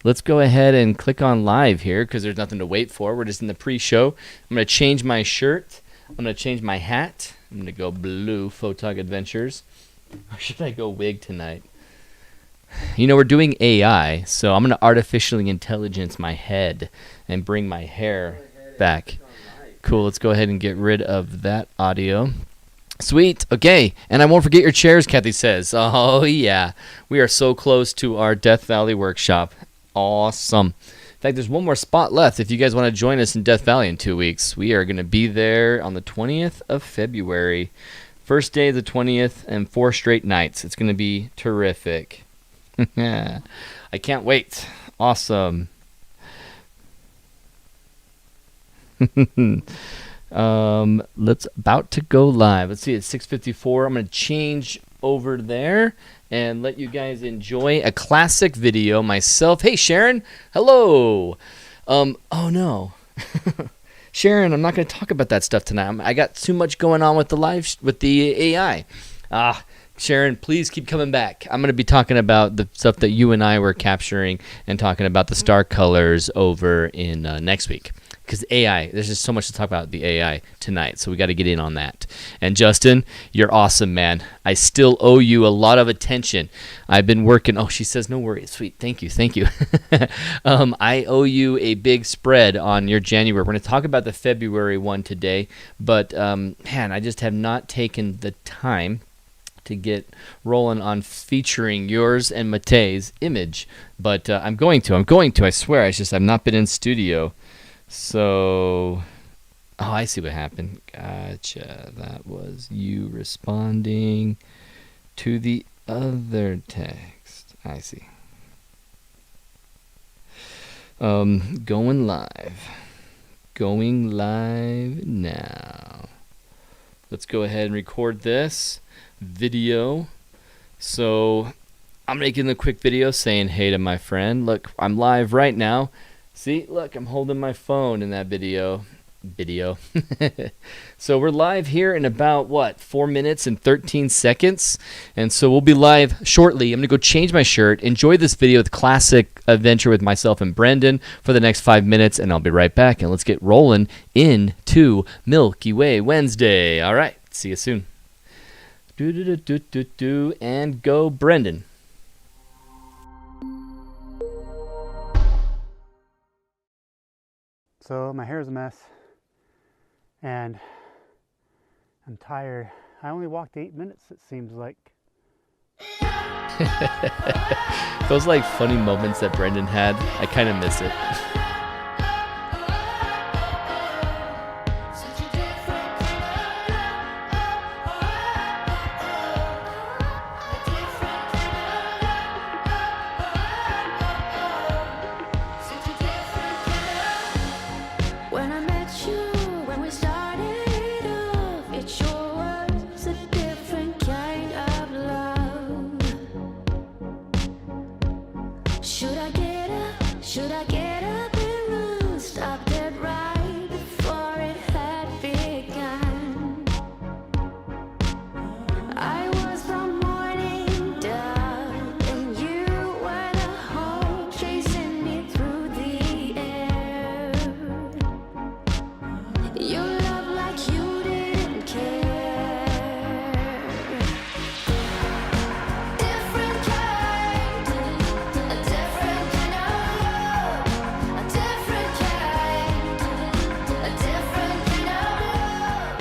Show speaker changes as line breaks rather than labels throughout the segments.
let's go ahead and click on live here because there's nothing to wait for. We're just in the pre-show. I'm going to change my shirt. I'm going to change my hat. I'm going to go blue, Photog Adventures. Or should I go wig tonight? You know, we're doing AI, so I'm going to artificially intelligence my head and bring my hair back. Cool, let's go ahead and get rid of that audio. Sweet, okay, and I won't forget your chairs, Kathy says. Oh, yeah, we are so close to our Death Valley workshop. Awesome. In fact, there's one more spot left if you guys want to join us in Death Valley in 2 weeks. We are going to be there on the 20th of February. First day of the 20th and 4 straight nights. It's going to be terrific. I can't wait. Awesome. Let's about to go live. Let's see, it's 6:54. I'm going to change over there and let you guys enjoy a classic video myself. Hey, Sharon. Hello. Oh, no. Sharon, I'm not going to talk about that stuff tonight. I got too much going on with the with the AI. Sharon, please keep coming back. I'm going to be talking about the stuff that you and I were capturing and talking about the star colors over in next week. Because AI, there's just so much to talk about the AI tonight, so we got to get in on that. And Justin, you're awesome, man. I still owe you a lot of attention. I've been working. Oh, she says no worries. Sweet, thank you. I owe you a big spread on your January. We're going to talk about the February one today, but man, I just have not taken the time to get rolling on featuring yours and Matei's image, but I'm going to. I swear. I've not been in studio. So, oh, I see what happened. Gotcha. That was you responding to the other text. I see. Going live. Going live now. Let's go ahead and record this video. So, I'm making a quick video saying hey to my friend. Look, I'm live right now. See, look, I'm holding my phone in that video. So we're live here in about, 4 minutes and 13 seconds. And so we'll be live shortly. I'm going to go change my shirt, enjoy this video with classic adventure with myself and Brendan for the next 5 minutes, and I'll be right back. And let's get rolling into Milky Way Wednesday. All right, see you soon. And go, Brendan.
So my hair's a mess, and I'm tired. I only walked 8 minutes, it seems like.
Those like funny moments that Brendan had, I kind of miss it.
Should I get up and run? Stop dead right before it had begun. I was the morning dove, and you were the hope chasing me through the air. You loved like you didn't care. Different kind, a different kind of love. A different kind, a different kind of love. A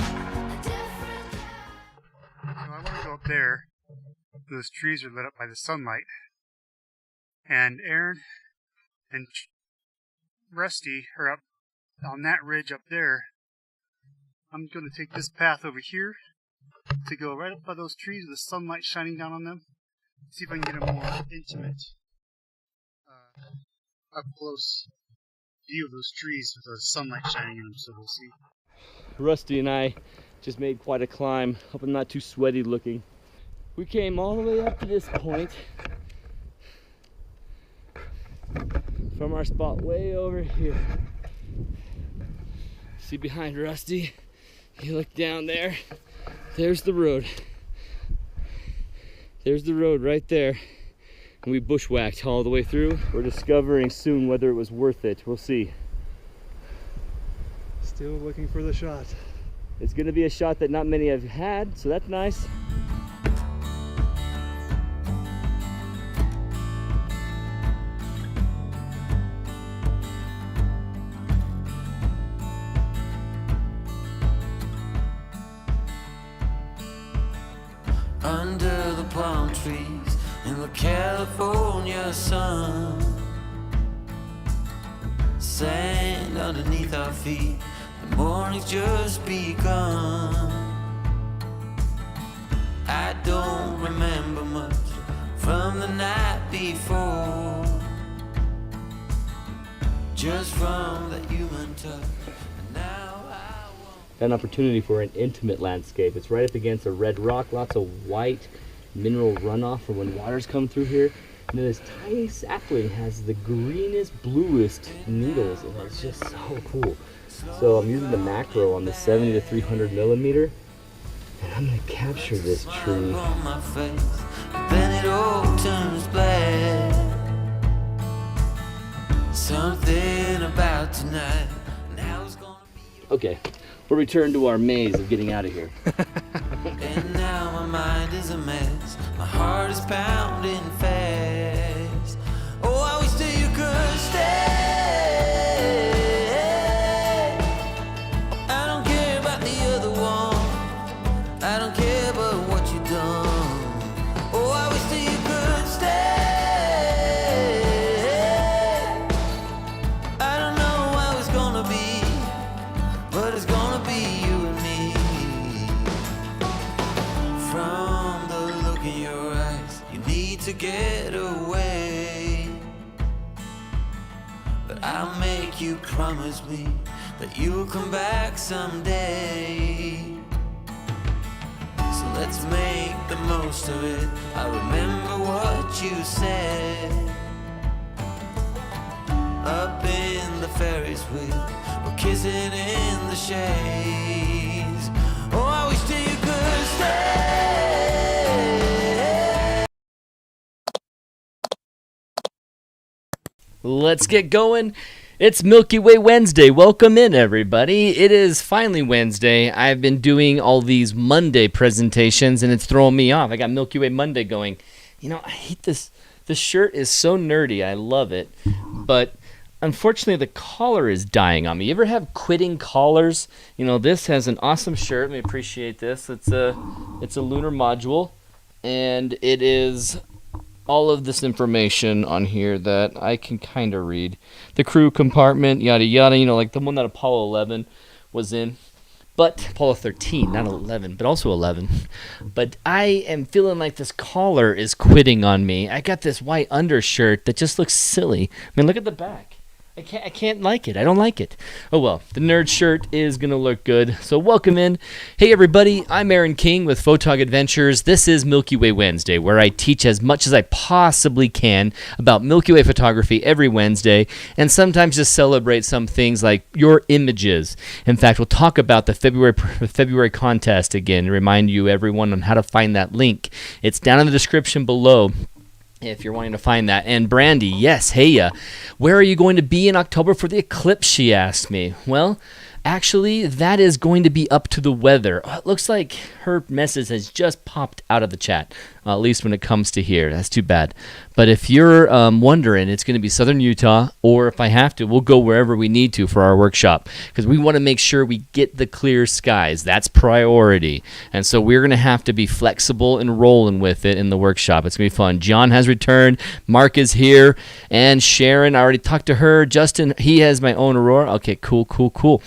different kind.
So I want to go up there. Those trees are lit up by the sunlight. And Aaron and Rusty are up on that ridge up there. I'm going to take this path over here to go right up by those trees with the sunlight shining down on them. See if I can get a more intimate, up close view of those trees with the sunlight shining in them, so we'll see.
Rusty and I just made quite a climb. Hope I'm not too sweaty looking. We came all the way up to this point from our spot way over here. See behind Rusty? You look down there. There's the road. There's the road right there. and we bushwhacked all the way through. We're discovering soon whether it was worth it. We'll see.
Still looking for the shot.
It's going to be a shot that not many have had, so that's nice.
Under the palm trees in the California sun, sand underneath our feet, the morning's just begun. I don't remember much from the night before, just from that human touch. And now I want
An opportunity for an intimate landscape. It's right up against a red rock, lots of white mineral runoff from when waters come through here. And then this tiny sapling has the greenest, bluest needles, and it's just so cool. So I'm using the macro on the 70 to 300 millimeter, and I'm gonna capture this tree.
on my face, but then it all turns black. Something about tonight, now it's gonna be.
Okay, we'll return to our maze of getting out of here.
And now my mind is a mess, my heart is pounding fast. Oh, I wish that you could stay. I don't care about the other one, I don't care about what you've done. Oh, I wish that you could stay. I don't know how it's gonna be, but it's gonna be you and me. From the look in your eyes, you need to get away. But I'll make you promise me that you'll come back someday. So let's make the most of it. I remember what you said. Up in the Ferris wheel, we're kissing in the shades. Oh, I wish that you could stay.
Let's get going. It's Milky Way Wednesday. Welcome in, everybody. It is finally Wednesday. I've been doing all these Monday presentations, and it's throwing me off. I got Milky Way Monday going. You know, I hate this. This shirt is so nerdy. I love it. But unfortunately, the collar is dying on me. You ever have quitting collars? You know, this has an awesome shirt. Let me appreciate this. It's a lunar module, and it is all of this information on here that I can kind of read. The crew compartment, yada yada, you know, like the one that Apollo 11 was in. But Apollo 13, not 11, but also 11. But I am feeling like this collar is quitting on me. I got this white undershirt that just looks silly. I mean, look at the back. I can't like it. I don't like it. Oh well, the nerd shirt is gonna look good. So welcome in. Hey everybody, I'm Aaron King with Photog Adventures. This is Milky Way Wednesday, where I teach as much as I possibly can about Milky Way photography every Wednesday, and sometimes just celebrate some things like your images. In fact, we'll talk about the February contest again. Remind you everyone on how to find that link. It's down in the description below, if you're wanting to find that. And Brandy, yes, hey, where are you going to be in October for the eclipse, she asked me. Well, actually, that is going to be up to the weather. It looks like her message has just popped out of the chat, at least when it comes to here. That's too bad. But if you're wondering, it's going to be southern Utah, or if I have to, we'll go wherever we need to for our workshop, because we want to make sure we get the clear skies. That's priority. And so we're going to have to be flexible and rolling with it in the workshop. It's going to be fun. John has returned. Mark is here. And Sharon, I already talked to her. Justin, he has my own Aurora. Okay, cool.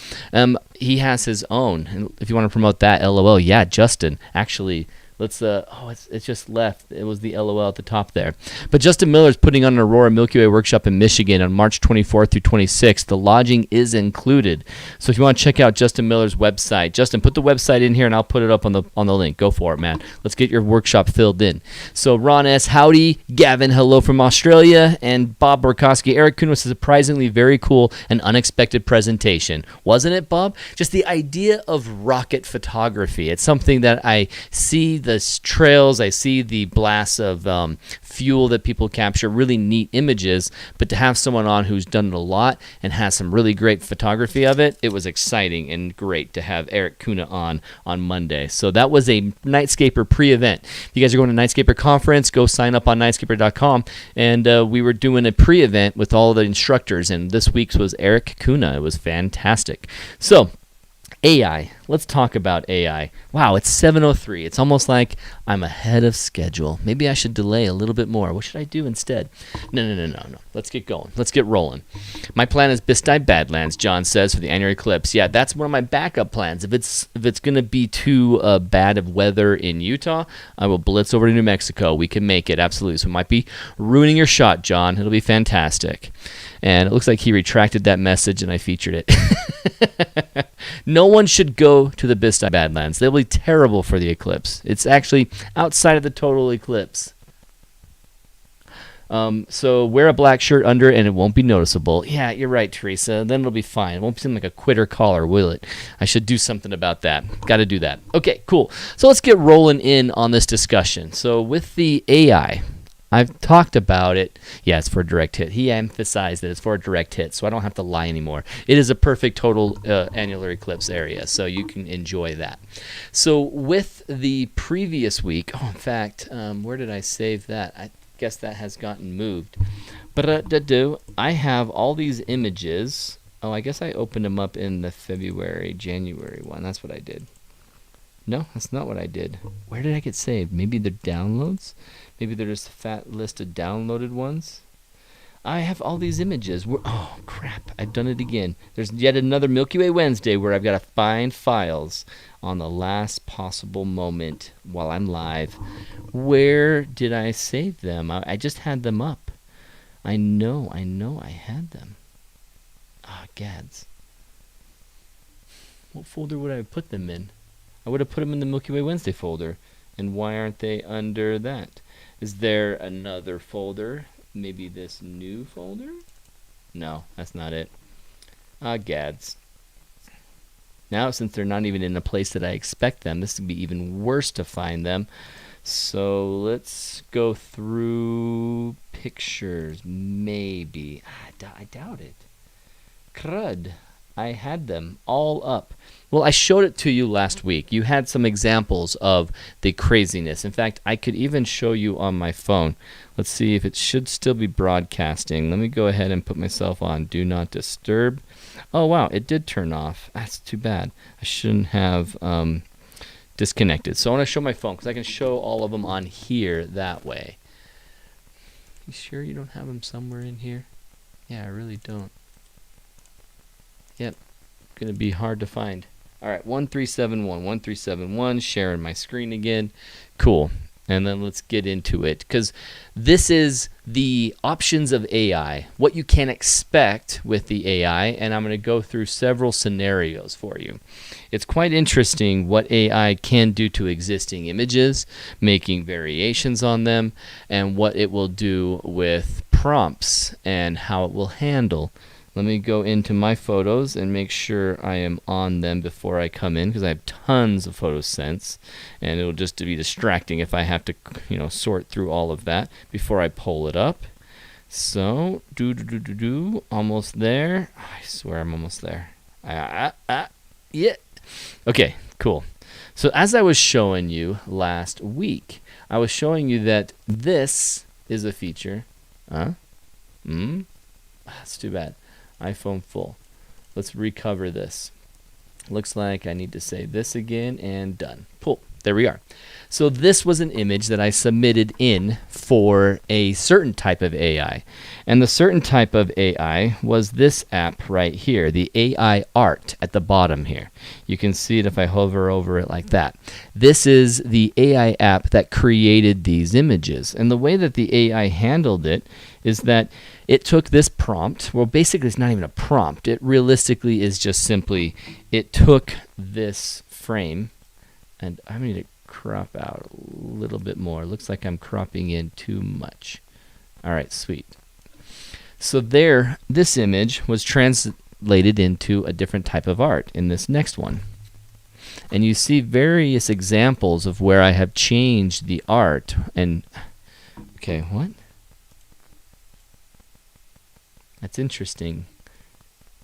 He has his own. And if you want to promote that, LOL. Yeah, Justin, actually. Let's it's just left. It was the LOL at the top there. But Justin Miller is putting on an Aurora Milky Way workshop in Michigan on March 24th through 26th. The lodging is included. So if you want to check out Justin Miller's website, Justin, put the website in here and I'll put it up on the link. Go for it, man. Let's get your workshop filled in. So Ron S, howdy. Gavin, hello from Australia. And Bob Borkowski, Eric Kuhn was a surprisingly very cool and unexpected presentation. Wasn't it, Bob? Just the idea of rocket photography. It's something that I see the trails, I see the blasts of fuel that people capture, really neat images. But to have someone on who's done it a lot and has some really great photography of it, it was exciting and great to have Eric Kuna on Monday. So that was a Nightscaper pre-event. If you guys are going to Nightscaper conference, go sign up on nightscaper.com. And we were doing a pre-event with all the instructors, and this week's was Eric Kuna. It was fantastic. So AI. Let's talk about AI. Wow, it's 7:03. It's almost like I'm ahead of schedule. Maybe I should delay a little bit more. What should I do instead? No. Let's get going. Let's get rolling. My plan is Bisti Badlands, John says, for the annual eclipse. Yeah, that's one of my backup plans. If it's going to be too bad of weather in Utah, I will blitz over to New Mexico. We can make it, absolutely. So it might be ruining your shot, John. It'll be fantastic. And it looks like he retracted that message and I featured it. No one should go to the Bisti Badlands. They'll be terrible for the eclipse. It's actually outside of the total eclipse. So wear a black shirt under and it won't be noticeable. Yeah, you're right, Teresa. Then it'll be fine. It won't seem like a quitter collar, will it? I should do something about that. Got to do that. Okay, cool. So let's get rolling in on this discussion. So with the AI, I've talked about it. Yeah, it's for a direct hit. He emphasized that it's for a direct hit, so I don't have to lie anymore. It is a perfect total annular eclipse area, so you can enjoy that. So with the previous week, in fact, where did I save that? I guess that has gotten moved. But I have all these images. Oh, I guess I opened them up in the January one. That's what I did. No, that's not what I did. Where did I get saved? Maybe they're downloads? Maybe they're just a fat list of downloaded ones? I have all these images. Oh, crap. I've done it again. There's yet another Milky Way Wednesday where I've got to find files on the last possible moment while I'm live. Where did I save them? I just had them up. I know I had them. Ah, gads. What folder would I have put them in? I would have put them in the Milky Way Wednesday folder. And why aren't they under that? Is there another folder? Maybe this new folder? No, that's not it. Ah, gads. Now, since they're not even in a place that I expect them, this would be even worse to find them. So let's go through pictures. Maybe. I doubt it. Crud. I had them all up. Well, I showed it to you last week. You had some examples of the craziness. In fact, I could even show you on my phone. Let's see if it should still be broadcasting. Let me go ahead and put myself on Do Not Disturb. Oh, wow, it did turn off. That's too bad. I shouldn't have disconnected. So I want to show my phone because I can show all of them on here that way. You sure you don't have them somewhere in here? Yeah, I really don't. Yep, going to be hard to find. All right, 1371, sharing my screen again. Cool. And then let's get into it because this is the options of AI, what you can expect with the AI, and I'm going to go through several scenarios for you. It's quite interesting what AI can do to existing images, making variations on them, and what it will do with prompts and how it will handle. Let me go into my photos and make sure I am on them before I come in because I have tons of photos sent, and it'll just be distracting if I have to, sort through all of that before I pull it up. So, almost there. I swear I'm almost there. Yeah. Okay, cool. So as I was showing you last week, I was showing you that this is a feature. That's too bad. iPhone full. Let's recover this. Looks like I need to say this again and done. Cool. There we are. So this was an image that I submitted in for a certain type of AI. And the certain type of AI was this app right here, the AI art at the bottom here. You can see it if I hover over it like that. This is the AI app that created these images. And the way that the AI handled it is that it took this prompt. Well, basically, it's not even a prompt. It realistically is just simply, it took this frame, and I need to crop out a little bit more. Looks like I'm cropping in too much. All right, sweet. So there, this image was translated into a different type of art in this next one. and you see various examples of where I have changed the art. And okay, what? That's interesting.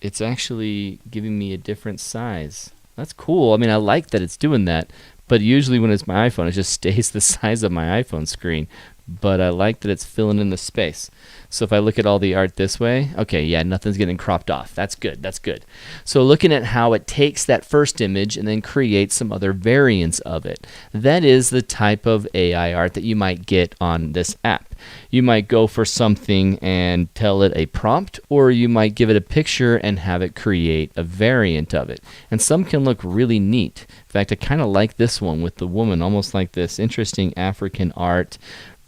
It's actually giving me a different size. That's cool. I mean, I like that it's doing that, but usually when it's my iPhone, it just stays the size of my iPhone screen. But I like that it's filling in the space. So if I look at all the art this way, okay, yeah, nothing's getting cropped off. That's good. That's good. So looking at how it takes that first image and then creates some other variants of it. That is the type of AI art that you might get on this app. You might go for something and tell it a prompt, or you might give it a picture and have it create a variant of it. And some can look really neat. In fact, I kind of like this one with the woman, almost like this interesting African art.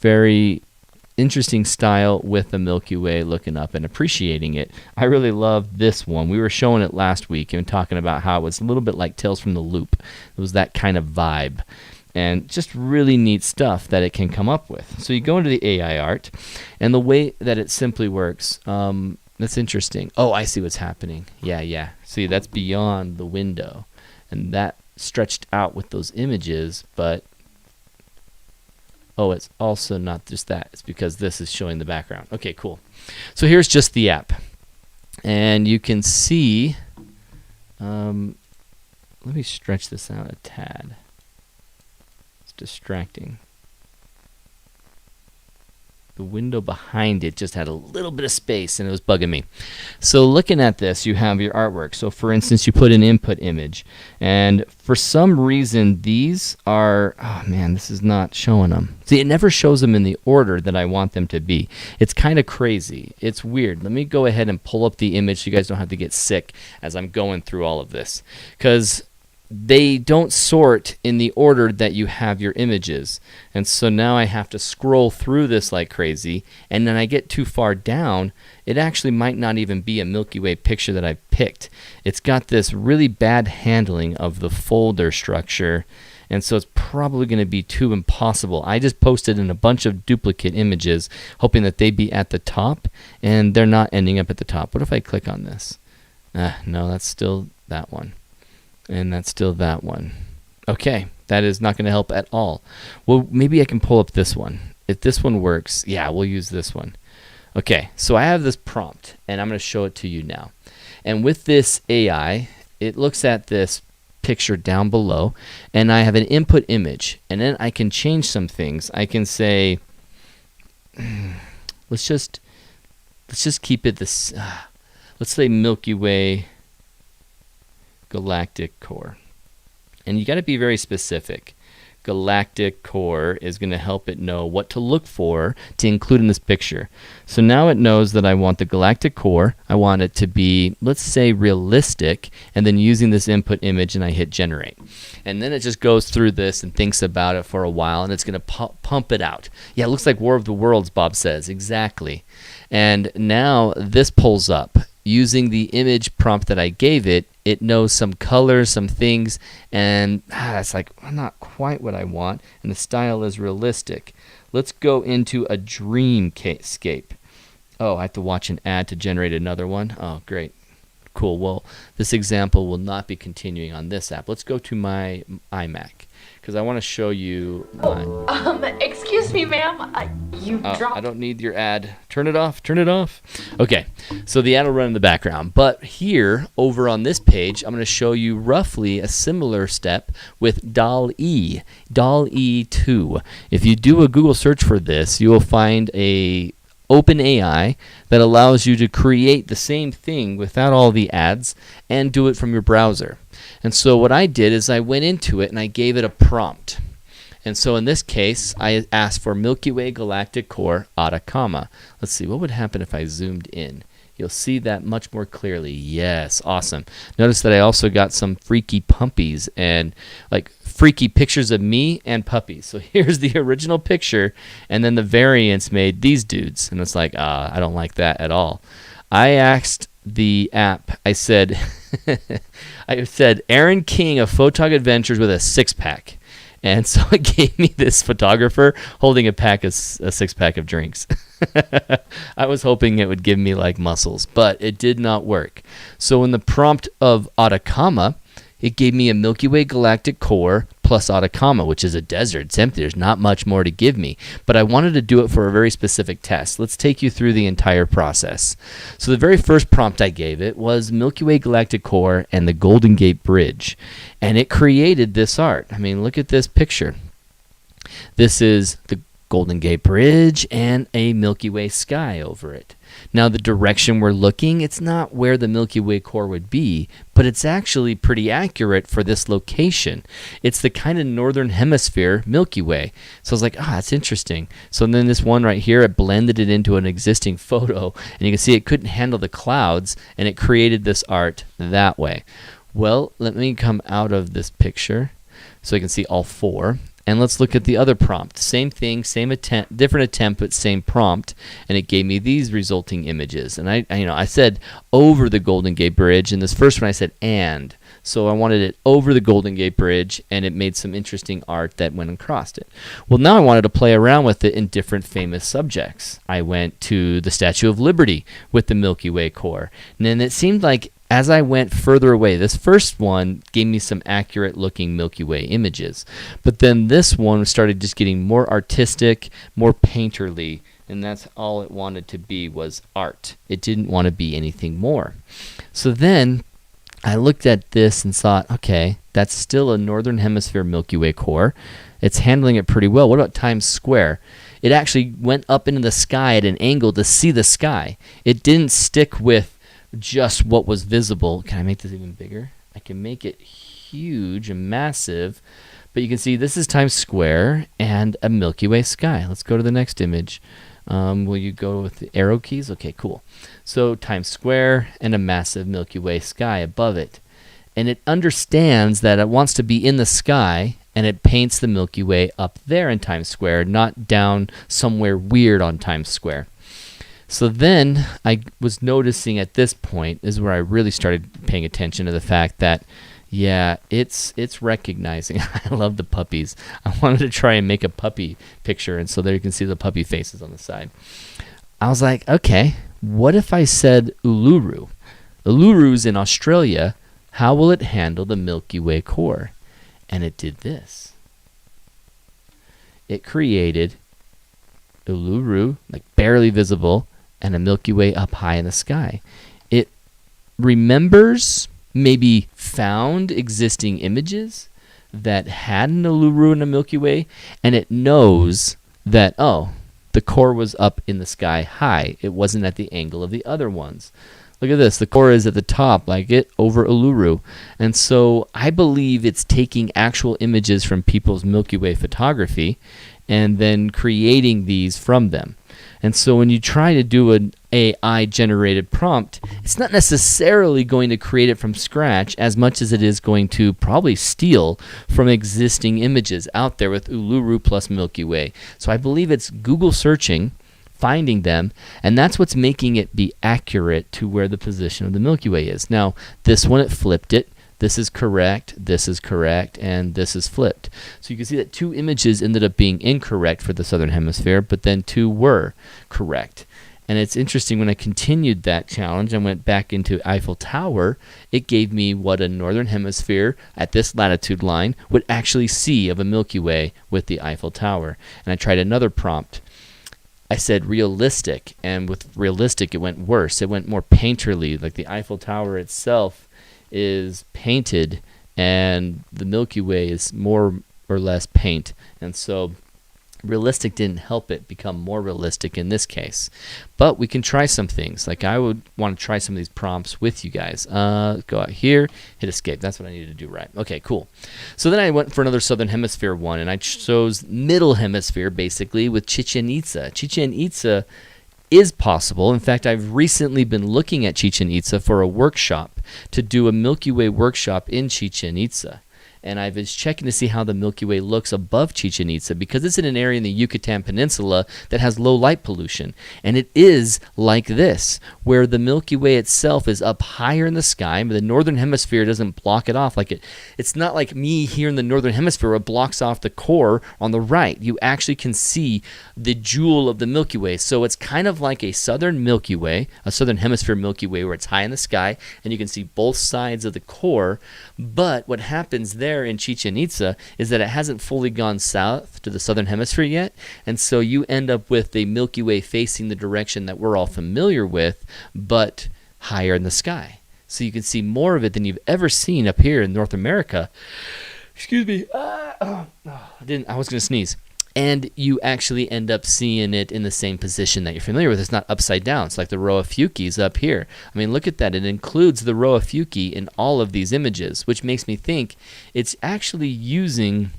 Very interesting style with the Milky Way, looking up and appreciating it. I really love this one. We were showing it last week and talking about how it was a little bit like Tales from the Loop. It was that kind of vibe. And just really neat stuff that it can come up with. So you go into the AI art, and the way that it simply works, that's interesting. Oh, I see what's happening. Yeah. See, that's beyond the window. And that stretched out with those images, but oh, it's also not just that. It's because this is showing the background. Okay, cool. So here's just the app. And you can see, let me stretch this out a tad. It's distracting. The window behind it just had a little bit of space and it was bugging me. So looking at this, you have your artwork. So for instance, you put an input image. And for some reason, these are, oh man, this is not showing them. See, it never shows them in the order that I want them to be. It's kind of crazy. It's weird. Let me go ahead and pull up the image so you guys don't have to get sick as I'm going through all of this. Because they don't sort in the order that you have your images. And so now I have to scroll through this like crazy, and then I get too far down, it actually might not even be a Milky Way picture that I picked. It's got this really bad handling of the folder structure, and so it's probably going to be too impossible. I just posted in a bunch of duplicate images, hoping that they'd be at the top, and they're not ending up at the top. What if I click on this? No, that's still that one. And that's still that one. Okay, that is not going to help at all. Well, maybe I can pull up this one. If this one works, yeah, we'll use this one. Okay, so I have this prompt, and I'm going to show it to you now. And with this AI, it looks at this picture down below, and I have an input image. And then I can change some things. I can say, let's just keep it this, let's say Milky Way Galactic Core. And you got to be very specific. Galactic Core is going to help it know what to look for to include in this picture. So now it knows that I want the galactic core. I want it to be, let's say, realistic, and then using this input image, and I hit generate. And then it just goes through this and thinks about it for a while, and it's going to pump it out. Yeah, it looks like War of the Worlds, Bob says. Exactly. And now this pulls up. Using the image prompt that I gave it, it knows some colors, some things, and it's like not quite what I want, and the style is realistic. Let's go into a dreamscape. Oh, I have to watch an ad to generate another one. Oh, great. Cool. Well, this example will not be continuing on this app. Let's go to my iMac, because I want to show you my...
Excuse me, ma'am. You dropped...
I don't need your ad. Turn it off. Turn it off. Okay, so the ad will run in the background. But here, over on this page, I'm going to show you roughly a similar step with DALL-E, DALL-E 2. If you do a Google search for this, you will find a OpenAI that allows you to create the same thing without all the ads and do it from your browser. And so what I did is I went into it and I gave it a prompt. And so in this case, I asked for Milky Way Galactic Core Atacama. Let's see, what would happen if I zoomed in? You'll see that much more clearly. Yes, awesome. Notice that I also got some freaky puppies and like freaky pictures of me and puppies. So here's the original picture, and then the variants made these dudes. And it's like, I don't like that at all. I asked the app, I said, Aaron King of Photog Adventures with a six-pack. And so it gave me this photographer holding a six-pack of drinks. I was hoping it would give me like muscles, but it did not work. So in the prompt of Atacama, it gave me a Milky Way galactic core plus Atacama, which is a desert. It's empty. There's not much more to give me. But I wanted to do it for a very specific test. Let's take you through the entire process. So the very first prompt I gave it was Milky Way galactic core and the Golden Gate Bridge. And it created this art. I mean, look at this picture. This is the Golden Gate Bridge and a Milky Way sky over it. Now the direction we're looking, it's not where the Milky Way core would be, but it's actually pretty accurate for this location. It's the kind of northern hemisphere Milky Way. So I was like, that's interesting. So then this one right here, it blended it into an existing photo, and you can see it couldn't handle the clouds, and it created this art that way. Well, let me come out of this picture so you can see all four. And let's look at the other prompt. Same thing, same attempt, different attempt, but same prompt, and it gave me these resulting images. And I said over the Golden Gate Bridge, and this first one I said and. So I wanted it over the Golden Gate Bridge, and it made some interesting art that went across it. Well, now I wanted to play around with it in different famous subjects. I went to the Statue of Liberty with the Milky Way core, and then it seemed like as I went further away, this first one gave me some accurate looking Milky Way images. But then this one started just getting more artistic, more painterly, and that's all it wanted to be was art. It didn't want to be anything more. So then I looked at this and thought, okay, that's still a northern hemisphere Milky Way core. It's handling it pretty well. What about Times Square? It actually went up into the sky at an angle to see the sky. It didn't stick with just what was visible. Can I make this even bigger? I can make it huge and massive, but you can see this is Times Square and a Milky Way sky. Let's go to the next image. Will you go with the arrow keys? Okay, cool. So Times Square and a massive Milky Way sky above it. And it understands that it wants to be in the sky, and it paints the Milky Way up there in Times Square, not down somewhere weird on Times Square. So then I was noticing at this point is where I really started paying attention to the fact that, yeah, it's recognizing. I love the puppies. I wanted to try and make a puppy picture, and so there you can see the puppy faces on the side. I was like, okay, what if I said Uluru? Uluru's in Australia. How will it handle the Milky Way core? And it did this. It created Uluru, like barely visible, and a Milky Way up high in the sky. It remembers, maybe found existing images that had an Uluru and a Milky Way, and it knows that, oh, the core was up in the sky high. It wasn't at the angle of the other ones. Look at this. The core is at the top, like it, over Uluru. And so I believe it's taking actual images from people's Milky Way photography and then creating these from them. And so when you try to do an AI-generated prompt, it's not necessarily going to create it from scratch as much as it is going to probably steal from existing images out there with Uluru plus Milky Way. So I believe it's Google searching, finding them, and that's what's making it be accurate to where the position of the Milky Way is. Now, this one, it flipped it. This is correct, and this is flipped. So you can see that two images ended up being incorrect for the southern hemisphere, but then two were correct. And it's interesting, when I continued that challenge and went back into Eiffel Tower, it gave me what a northern hemisphere at this latitude line would actually see of a Milky Way with the Eiffel Tower. And I tried another prompt. I said realistic, and with realistic it went worse. It went more painterly, like the Eiffel Tower itself is painted and the Milky Way is more or less paint, and so realistic didn't help it become more realistic in this case. But we can try some things. Like I would want to try some of these prompts with you guys. Go out here, hit escape. That's what I needed to do, right? Okay, cool. So then I went for another southern hemisphere one, and I chose middle hemisphere basically with Chichen Itza. Chichen Itza is possible. In fact, I've recently been looking at Chichen Itza for a workshop to do a Milky Way workshop in Chichen Itza. and I was checking to see how the Milky Way looks above Chichen Itza because it's in an area in the Yucatan Peninsula that has low light pollution. And it is like this, where the Milky Way itself is up higher in the sky, but the northern hemisphere doesn't block it off. It's not like me here in the northern hemisphere where it blocks off the core on the right. You actually can see the jewel of the Milky Way. So it's kind of like a southern Milky Way, a southern hemisphere Milky Way, where it's high in the sky and you can see both sides of the core. But what happens there in Chichen Itza is that it hasn't fully gone south to the southern hemisphere yet, and so you end up with the Milky Way facing the direction that we're all familiar with, but higher in the sky. So you can see more of it than you've ever seen up here in North America. Excuse me. I was going to sneeze. And you actually end up seeing it in the same position that you're familiar with. It's not upside down. It's like the Roa Fuki's up here. I mean, look at that. It includes the Roa Fuki in all of these images, which makes me think it's actually using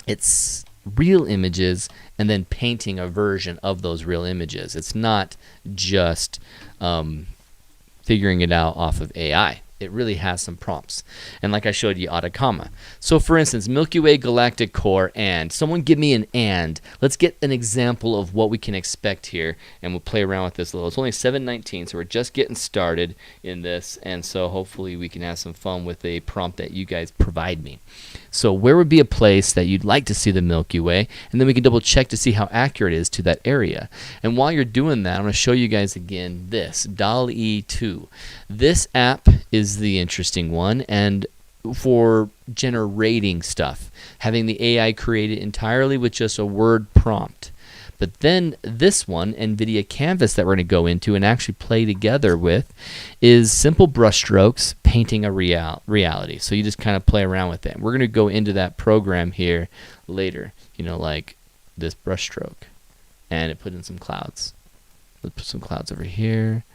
its real images and then painting a version of those real images. It's not just figuring it out off of AI. It really has some prompts. And like I showed you, Atacama. So for instance, Milky Way galactic core and. Someone give me an and. Let's get an example of what we can expect here, and we'll play around with this a little. It's only 7:19, so we're just getting started in this, and so hopefully we can have some fun with a prompt that you guys provide me. So where would be a place that you'd like to see the Milky Way? And then we can double check to see how accurate it is to that area. And while you're doing that, I'm going to show you guys again this, DALL-E 2. This app is the interesting one, and for generating stuff, having the AI created entirely with just a word prompt. But then this one, NVIDIA Canvas, that we're going to go into and actually play together with, is simple brushstrokes painting a reality. So you just kind of play around with it. We're going to go into that program here later, like this brushstroke. And it put in some clouds. Let's put some clouds over here,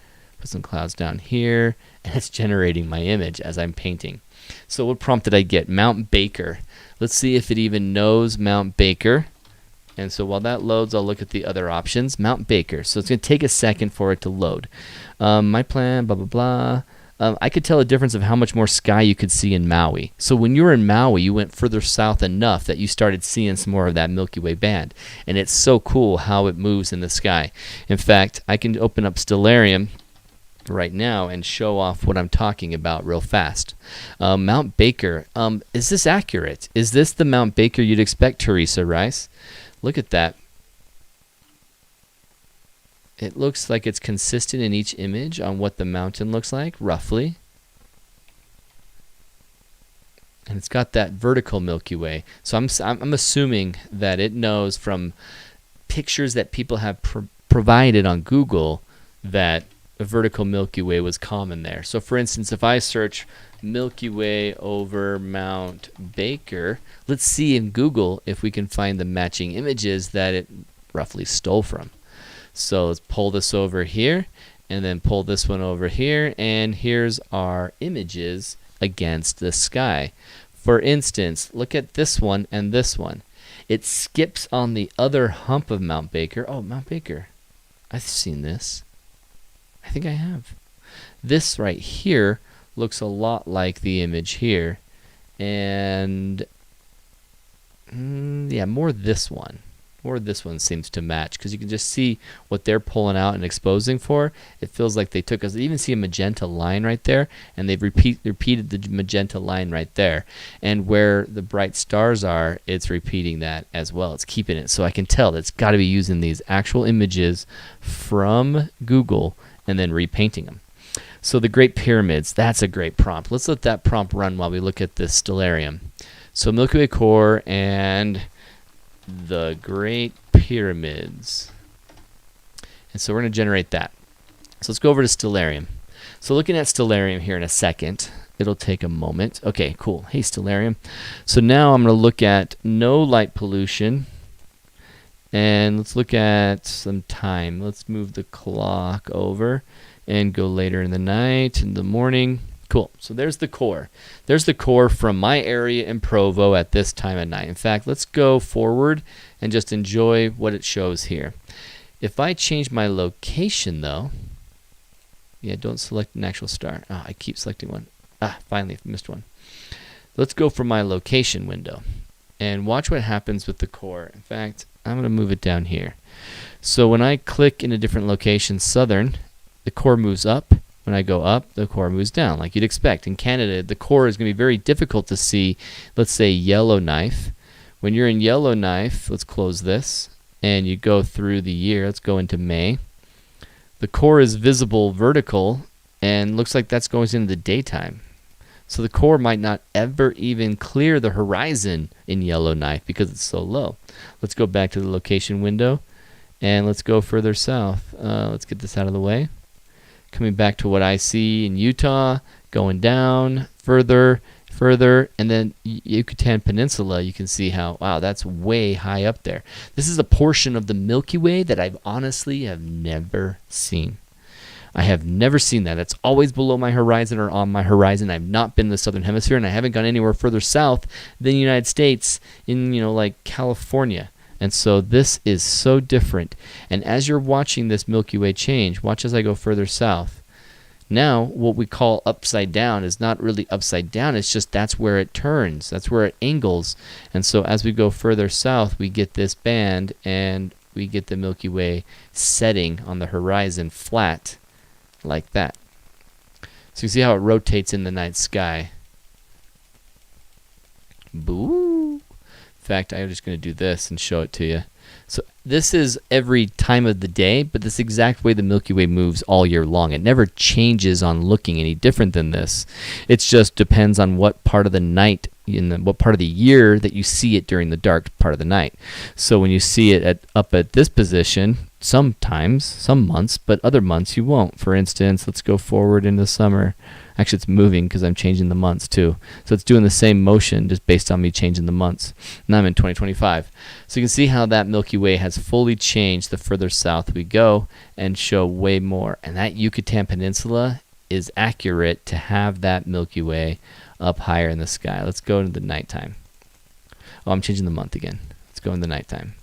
put some clouds down here, and it's generating my image as I'm painting. So what prompt did I get? Mount Baker. Let's see if it even knows Mount Baker. And so while that loads, I'll look at the other options. Mount Baker. So it's going to take a second for it to load. My plan, blah, blah, blah. I could tell a difference of how much more sky you could see in Maui. So when you were in Maui, you went further south enough that you started seeing some more of that Milky Way band. And it's so cool how it moves in the sky. In fact, I can open up Stellarium right now and show off what I'm talking about real fast. Mount Baker. Is this accurate? Is this the Mount Baker you'd expect, Teresa Rice? Look at that. It looks like it's consistent in each image on what the mountain looks like, roughly. And it's got that vertical Milky Way. So I'm assuming that it knows from pictures that people have provided on Google that a vertical Milky Way was common there. So for instance, if I search Milky Way over Mount Baker, let's see in Google if we can find the matching images that it roughly stole from. So let's pull this over here and then pull this one over here, and here's our images against the sky. For instance, look at this one and this one. It skips on the other hump of Mount Baker. Oh, Mount Baker. I've seen this. I think I have. This right here looks a lot like the image here. And yeah, more this one. More this one seems to match because you can just see what they're pulling out and exposing for. It feels like they took us. You even see a magenta line right there, and they've repeated the magenta line right there. And where the bright stars are, it's repeating that as well. It's keeping it. So I can tell that it's got to be using these actual images from Google and then repainting them. So the Great Pyramids, that's a great prompt. Let's let that prompt run while we look at the Stellarium. So Milky Way core and the Great Pyramids. And so we're going to generate that. So let's go over to Stellarium. So looking at Stellarium here in a second, it'll take a moment. Okay, cool. Hey, Stellarium. So now I'm going to look at no light pollution. And let's look at some time. Let's move the clock over and go later in the night, in the morning. Cool. So there's the core. There's the core from my area in Provo at this time of night. In fact, let's go forward and just enjoy what it shows here. If I change my location, though, yeah, don't select an actual star. Oh, I keep selecting one. Finally, I missed one. Let's go for my location window and watch what happens with the core. In fact, I'm going to move it down here. So when I click in a different location, southern, the core moves up. When I go up, the core moves down, like you'd expect. In Canada, the core is going to be very difficult to see. Let's say Yellowknife. When you're in Yellowknife, let's close this, and you go through the year. Let's go into May. The core is visible vertical, and looks like that's going into the daytime. So the core might not ever even clear the horizon in Yellowknife because it's so low. Let's go back to the location window, and let's go further south. Let's get this out of the way. Coming back to what I see in Utah, going down further, and then Yucatan Peninsula, you can see how, wow, that's way high up there. This is a portion of the Milky Way that I've honestly have never seen. I have never seen that. It's always below my horizon or on my horizon. I've not been in the southern hemisphere, and I haven't gone anywhere further south than the United States in, like California. And so this is so different. And as you're watching this Milky Way change, watch as I go further south. Now, what we call upside down is not really upside down. It's just that's where it turns. That's where it angles. And so as we go further south, we get this band, and we get the Milky Way setting on the horizon flat like that. So you see how it rotates in the night sky. Boo! In fact, I'm just going to do this and show it to you. So this is every time of the day, but this exact way the Milky Way moves all year long. It never changes on looking any different than this. It just depends on what part of the night, what part of the year that you see it during the dark part of the night. So when you see it up at this position, sometimes, some months, but other months you won't. For instance, let's go forward into summer. Actually, it's moving because I'm changing the months too. So it's doing the same motion just based on me changing the months. Now I'm in 2025. So you can see how that Milky Way has fully changed the further south we go and show way more. And that Yucatan Peninsula is accurate to have that Milky Way up higher in the sky. Let's go into the nighttime. Oh, I'm changing the month again. Let's go in the nighttime.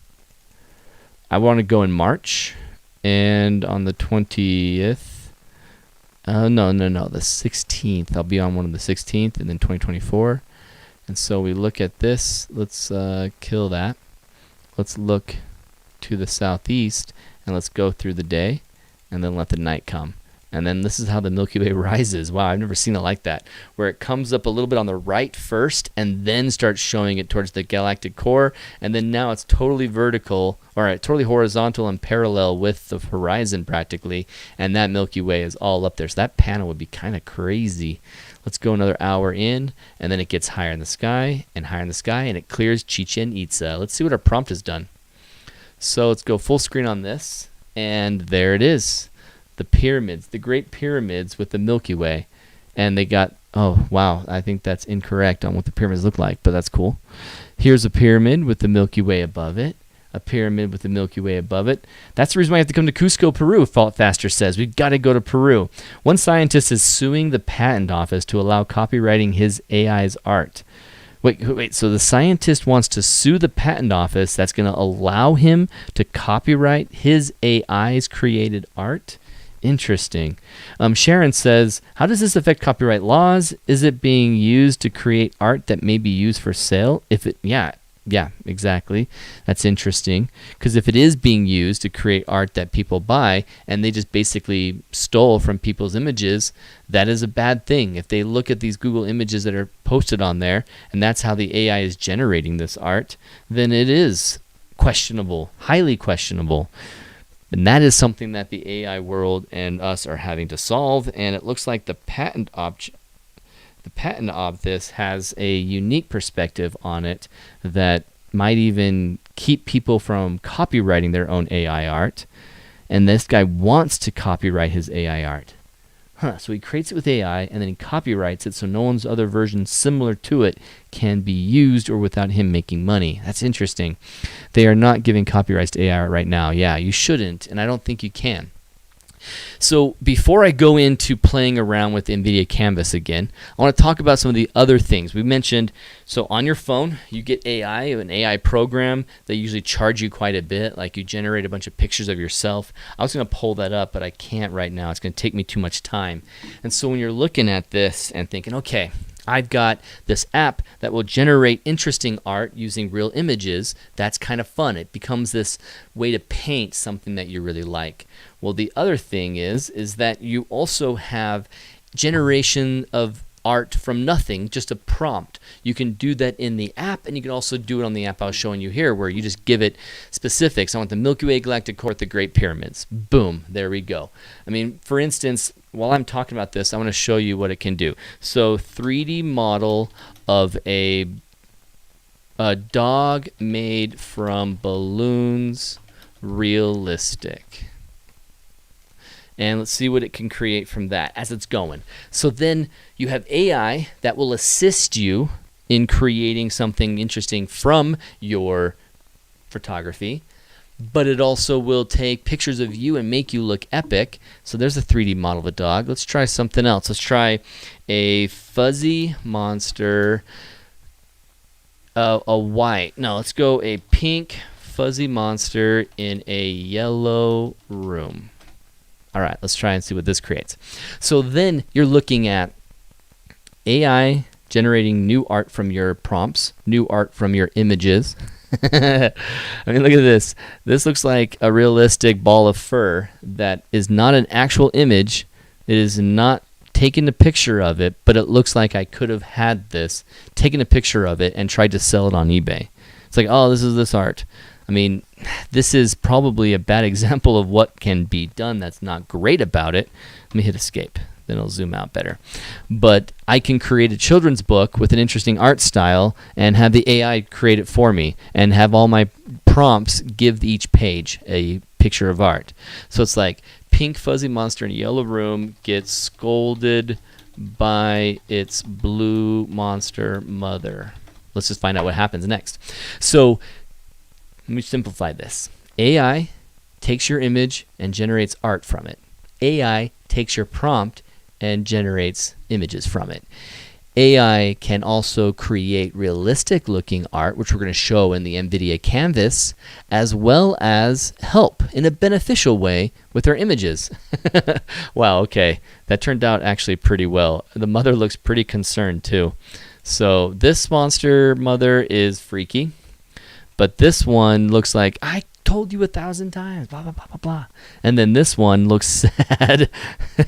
I want to go in March, and on the 20th, no, the 16th. I'll be on one of the 16th, and then 2024. And so we look at this. Let's kill that. Let's look to the southeast, and let's go through the day, and then let the night come. And then this is how the Milky Way rises. Wow, I've never seen it like that, where it comes up a little bit on the right first and then starts showing it towards the galactic core. And then now it's totally vertical, or totally horizontal and parallel with the horizon practically. And that Milky Way is all up there. So that panel would be kind of crazy. Let's go another hour in, and then it gets higher in the sky and higher in the sky, and it clears Chichen Itza. Let's see what our prompt has done. So let's go full screen on this, and there it is. The pyramids, the Great Pyramids with the Milky Way. And they got, oh, wow, I think that's incorrect on what the pyramids look like, but that's cool. Here's a pyramid with the Milky Way above it. A pyramid with the Milky Way above it. That's the reason why I have to come to Cusco, Peru, Fault Faster says. We've got to go to Peru. One scientist is suing the patent office to allow copywriting his AI's art. Wait, so the scientist wants to sue the patent office that's going to allow him to copyright his AI's created art? Interesting. Sharon says, how does this affect copyright laws? Is it being used to create art that may be used for sale? Yeah, exactly. That's interesting. Because if it is being used to create art that people buy, and they just basically stole from people's images, that is a bad thing. If they look at these Google images that are posted on there, and that's how the AI is generating this art, then it is questionable, highly questionable. And that is something that the AI world and us are having to solve. And it looks like the patent of this has a unique perspective on it that might even keep people from copywriting their own AI art. And this guy wants to copyright his AI art. So he creates it with AI, and then he copyrights it so no one's other version similar to it can be used or without him making money. That's interesting. They are not giving copyrights to AI right now. Yeah, you shouldn't, and I don't think you can. So before I go into playing around with NVIDIA Canvas again, I want to talk about some of the other things. We mentioned, so on your phone, you get an AI program. They usually charge you quite a bit, like you generate a bunch of pictures of yourself. I was going to pull that up, but I can't right now. It's going to take me too much time. And so when you're looking at this and thinking, okay, I've got this app that will generate interesting art using real images. That's kind of fun. It becomes this way to paint something that you really like. Well, the other thing is that you also have generation of art from nothing, just a prompt. You can do that in the app, and you can also do it on the app I was showing you here, where you just give it specifics. I want the Milky Way Galactic Core with the Great Pyramids. Boom, there we go. I mean, for instance, while I'm talking about this, I want to show you what it can do. So 3D model of a dog made from balloons, realistic. And let's see what it can create from that as it's going. So then you have AI that will assist you in creating something interesting from your photography, but it also will take pictures of you and make you look epic. So there's a 3D model of a dog. Let's try something else. Let's try a fuzzy monster, let's go a pink fuzzy monster in a yellow room. All right, let's try and see what this creates. So then you're looking at AI generating new art from your prompts, new art from your images. I mean, look at this. This looks like a realistic ball of fur that is not an actual image. It is not taken a picture of it, but it looks like I could have had this, taken a picture of it, and tried to sell it on eBay. It's like, oh, this is this art. I mean, this is probably a bad example of what can be done that's not great about it. Let me hit escape. Then it'll zoom out better. But I can create a children's book with an interesting art style and have the AI create it for me and have all my prompts give each page a picture of art. So it's like pink fuzzy monster in a yellow room gets scolded by its blue monster mother. Let's just find out what happens next. So let me simplify this. AI takes your image and generates art from it. AI takes your prompt and generates images from it. AI can also create realistic looking art, which we're going to show in the NVIDIA Canvas, as well as help in a beneficial way with our images. Wow, okay. That turned out actually pretty well. The mother looks pretty concerned too. So this monster mother is freaky. But this one looks like, I told you 1,000 times, blah, blah, blah, blah, blah. And then this one looks sad.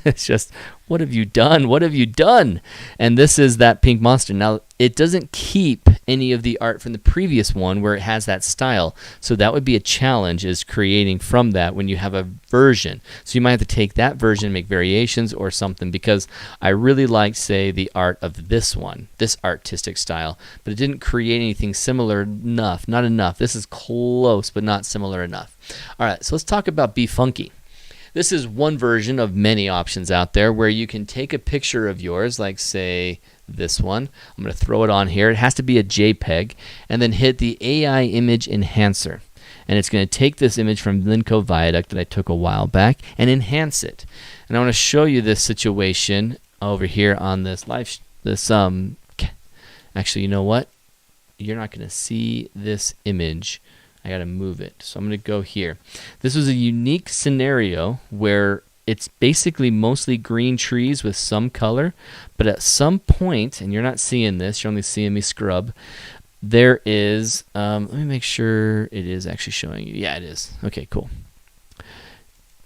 It's just, what have you done? What have you done? And this is that pink monster. Now, it doesn't keep any of the art from the previous one where it has that style. So that would be a challenge, is creating from that when you have a version. So you might have to take that version and make variations or something, because I really like, say, the art of this one, this artistic style, but it didn't create anything similar enough, not enough. This is close, but not similar enough. All right, so let's talk about Be Funky. This is one version of many options out there where you can take a picture of yours, like say this one. I'm going to throw it on here. It has to be a JPEG, and then hit the AI image enhancer. And it's going to take this image from Linco Viaduct that I took a while back and enhance it. And I want to show you this situation over here on this actually, you know what? You're not going to see this image. I got to move it. So I'm going to go here. This was a unique scenario where it's basically mostly green trees with some color, but at some point, and you're not seeing this, you're only seeing me scrub, there is, let me make sure it is actually showing you. Yeah, it is. Okay, cool.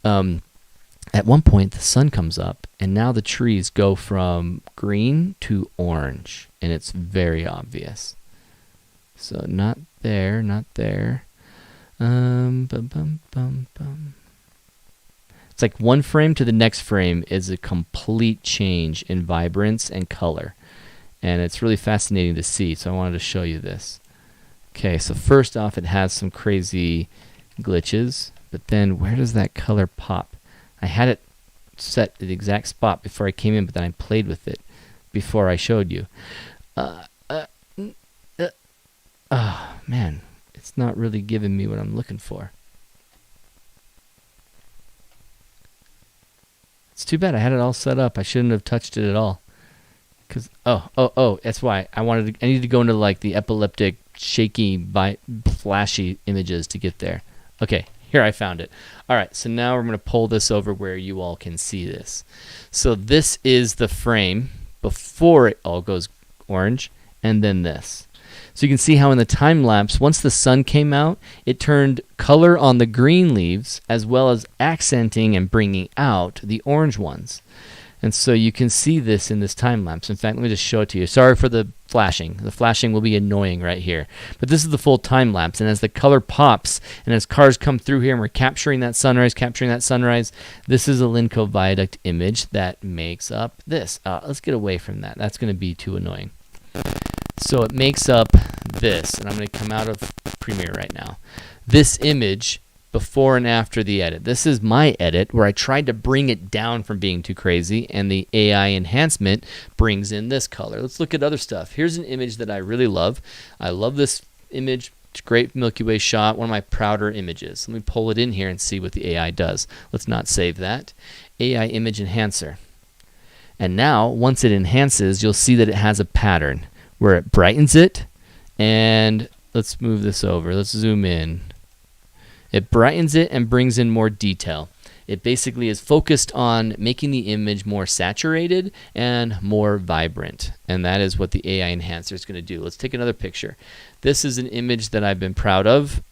At one point, the sun comes up, and now the trees go from green to orange, and it's very obvious. So not there, not there. It's like one frame to the next frame is a complete change in vibrance and color. And it's really fascinating to see, so I wanted to show you this. Okay, so first off, it has some crazy glitches, but then where does that color pop? I had it set at the exact spot before I came in, but then I played with it before I showed you. Oh, man, it's not really giving me what I'm looking for. It's too bad. I had it all set up. I shouldn't have touched it at all. Cause that's why I needed to go into like the epileptic, shaky, flashy images to get there. Okay, here I found it. All right, so now we're going to pull this over where you all can see this. So this is the frame before it all goes orange, and then this. So you can see how in the time lapse, once the sun came out, it turned color on the green leaves as well as accenting and bringing out the orange ones. And so you can see this in this time lapse. In fact, let me just show it to you. Sorry for the flashing. The flashing will be annoying right here. But this is the full time lapse. And as the color pops and as cars come through here and we're capturing that sunrise, this is a Lincoln Viaduct image that makes up this. Let's get away from that. That's going to be too annoying. So it makes up this. And I'm going to come out of Premiere right now. This image before and after the edit. This is my edit where I tried to bring it down from being too crazy, and the AI enhancement brings in this color. Let's look at other stuff. Here's an image that I really love. I love this image. It's a great Milky Way shot, one of my prouder images. Let me pull it in here and see what the AI does. Let's not save that. AI image enhancer. And now, once it enhances, you'll see that it has a pattern where it brightens it, and let's move this over. Let's zoom in. It brightens it and brings in more detail. It basically is focused on making the image more saturated and more vibrant. And that is what the AI enhancer is going to do. Let's take another picture. This is an image that I've been proud of.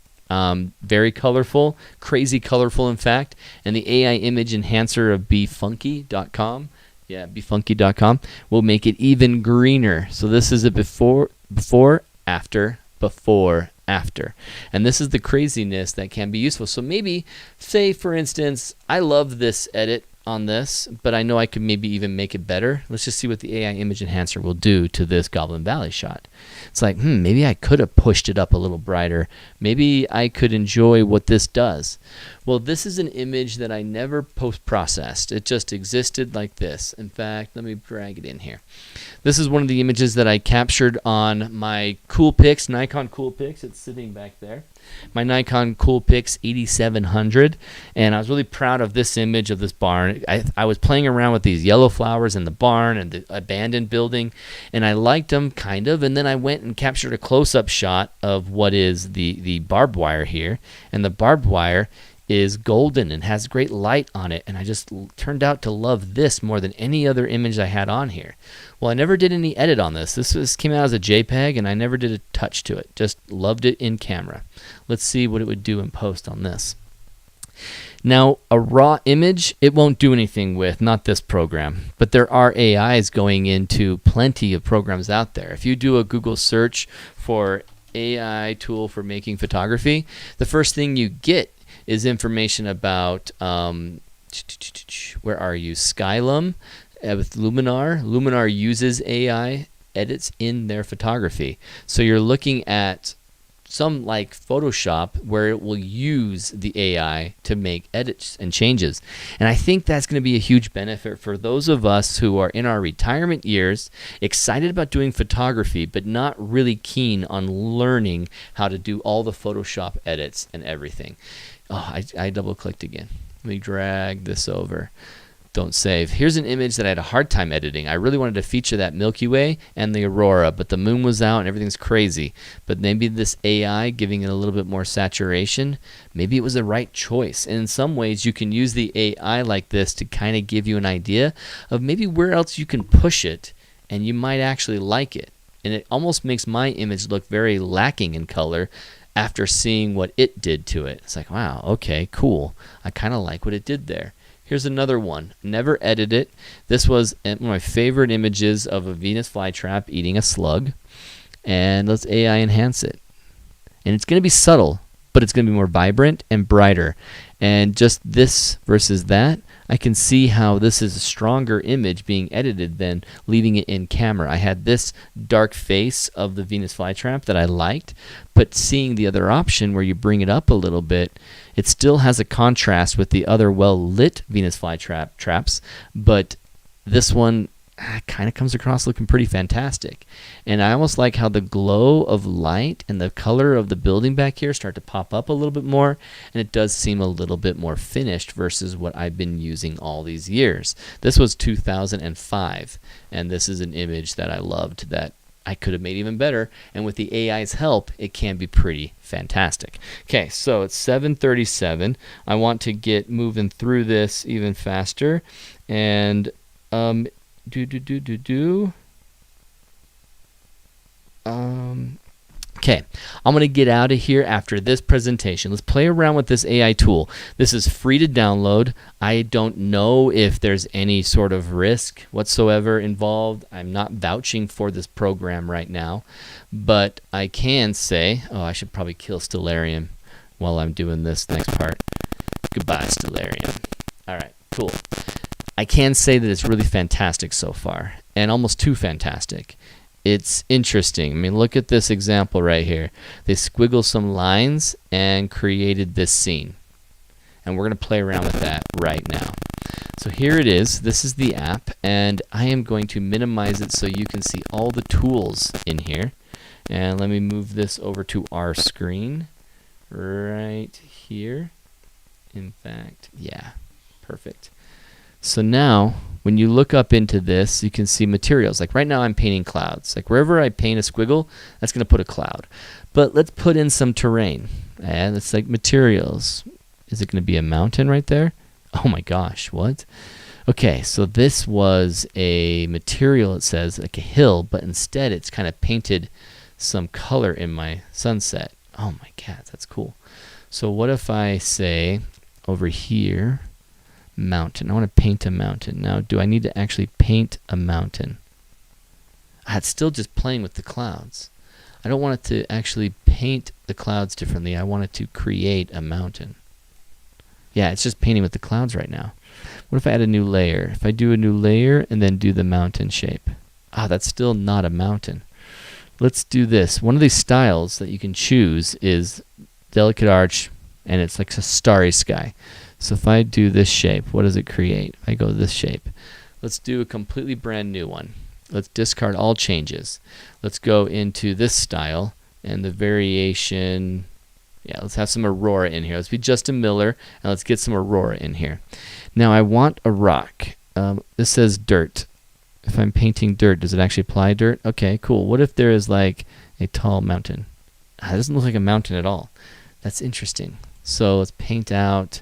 Very colorful, crazy colorful in fact. And the AI image enhancer of befunky.com, befunky.com, will make it even greener. So this is a before, after. And this is the craziness that can be useful. So maybe, say for instance, I love this edit on this, but I know I could maybe even make it better. Let's just see what the AI image enhancer will do to this Goblin Valley shot. It's like, maybe I could have pushed it up a little brighter. Maybe I could enjoy what this does. Well, this is an image that I never post-processed. It just existed like this. In fact, let me drag it in here. This is one of the images that I captured on my Coolpix, Nikon Coolpix. It's sitting back there. My Nikon Coolpix 8700, and I was really proud of this image of this barn. I was playing around with these yellow flowers in the barn and the abandoned building, and I liked them kind of, and then I went and captured a close-up shot of what is the barbed wire here, and the barbed wire is golden and has great light on it, and I just turned out to love this more than any other image I had on here. Well, I never did any edit on this. This came out as a JPEG, and I never did a touch to it. Just loved it in camera. Let's see what it would do in post on this. Now, a raw image, it won't do anything with, not this program, but there are AIs going into plenty of programs out there. If you do a Google search for AI tool for making photography, the first thing you get is information about, where are you, Skylum with Luminar. Luminar uses AI edits in their photography. So you're looking at some like Photoshop where it will use the AI to make edits and changes. And I think that's going to be a huge benefit for those of us who are in our retirement years, excited about doing photography, but not really keen on learning how to do all the Photoshop edits and everything. Oh, I double-clicked again. Let me drag this over. Don't save. Here's an image that I had a hard time editing. I really wanted to feature that Milky Way and the aurora, but the moon was out and everything's crazy. But maybe this AI giving it a little bit more saturation, maybe it was the right choice. And in some ways, you can use the AI like this to kind of give you an idea of maybe where else you can push it, and you might actually like it. And it almost makes my image look very lacking in color after seeing what it did to it. It's like, wow, okay, cool. I kind of like what it did there. Here's another one. Never edited it. This was one of my favorite images of a Venus flytrap eating a slug. And let's AI enhance it. And it's going to be subtle, but it's going to be more vibrant and brighter. And just this versus that, I can see how this is a stronger image being edited than leaving it in camera. I had this dark face of the Venus flytrap that I liked, but seeing the other option where you bring it up a little bit, it still has a contrast with the other well-lit Venus flytraps, but this one kind of comes across looking pretty fantastic. And I almost like how the glow of light and the color of the building back here start to pop up a little bit more, and it does seem a little bit more finished versus what I've been using all these years. This was 2005, and this is an image that I loved that I could have made even better, and with the AI's help, it can be pretty fantastic. Okay, so it's 7:37. I want to get moving through this even faster, and Okay, I'm going to get out of here after this presentation. Let's play around with this AI tool. This is free to download. I don't know if there's any sort of risk whatsoever involved. I'm not vouching for this program right now, but I can say, oh, I should probably kill Stellarium while I'm doing this next part. Goodbye, Stellarium. All right, cool. I can say that it's really fantastic so far, and almost too fantastic. It's interesting. I mean, look at this example right here. They squiggled some lines and created this scene. And we're going to play around with that right now. So here it is. This is the app, and I am going to minimize it so you can see all the tools in here. And let me move this over to our screen right here. In fact, yeah, perfect. So now, when you look up into this, you can see materials. Like right now I'm painting clouds. Like wherever I paint a squiggle, that's going to put a cloud. But let's put in some terrain. And it's like materials. Is it going to be a mountain right there? Oh my gosh, what? Okay, so this was a material, it says, like a hill, but instead it's kind of painted some color in my sunset. Oh my God, that's cool. So what if I say over here, mountain. I want to paint a mountain. Now, do I need to actually paint a mountain? It's still just playing with the clouds. I don't want it to actually paint the clouds differently. I want it to create a mountain. Yeah, it's just painting with the clouds right now. What if I add a new layer? If I do a new layer and then do the mountain shape. That's still not a mountain. Let's do this. One of these styles that you can choose is delicate arch, and it's like a starry sky. So if I do this shape, what does it create? If I go this shape. Let's do a completely brand new one. Let's discard all changes. Let's go into this style and the variation. Yeah, let's have some Aurora in here. Let's be Justin Miller, and let's get some Aurora in here. Now I want a rock. This says dirt. If I'm painting dirt, does it actually apply dirt? Okay, cool. What if there is like a tall mountain? It doesn't look like a mountain at all. That's interesting. So let's paint out.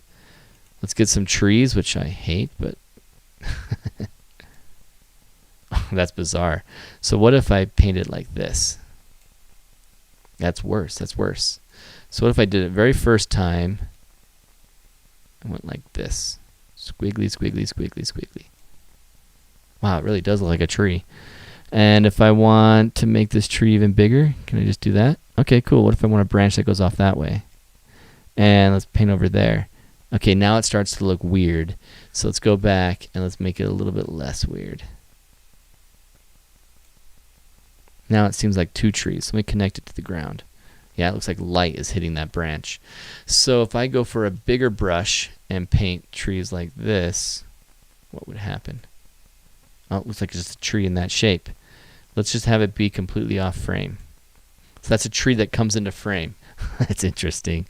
Let's get some trees, which I hate, but that's bizarre. So what if I paint it like this? That's worse. That's worse. So what if I did it very first time? I went like this. Squiggly, squiggly, squiggly, squiggly. Wow, it really does look like a tree. And if I want to make this tree even bigger, can I just do that? Okay, cool. What if I want a branch that goes off that way? And let's paint over there. Okay, now it starts to look weird. So let's go back and let's make it a little bit less weird. Now it seems like two trees. Let me connect it to the ground. Yeah, it looks like light is hitting that branch. So if I go for a bigger brush and paint trees like this, what would happen? Oh, it looks like just a tree in that shape. Let's just have it be completely off frame. So that's a tree that comes into frame. That's interesting.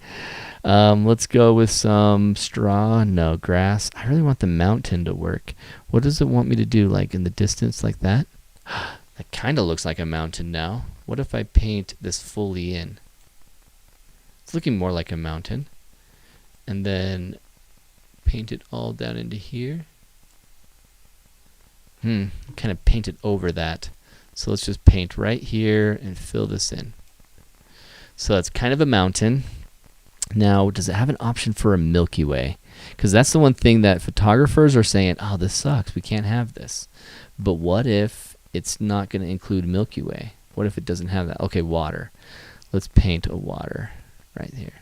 Let's go with some straw. No, grass. I really want the mountain to work. What does it want me to do, like in the distance like that? That kind of looks like a mountain now. What if I paint this fully in? It's looking more like a mountain. And then paint it all down into here. Kind of paint it over that. So let's just paint right here and fill this in. So that's kind of a mountain. Now, does it have an option for a Milky Way? Because that's the one thing that photographers are saying, oh, this sucks. We can't have this. But what if it's not going to include Milky Way? What if it doesn't have that? Okay, water. Let's paint a water right here.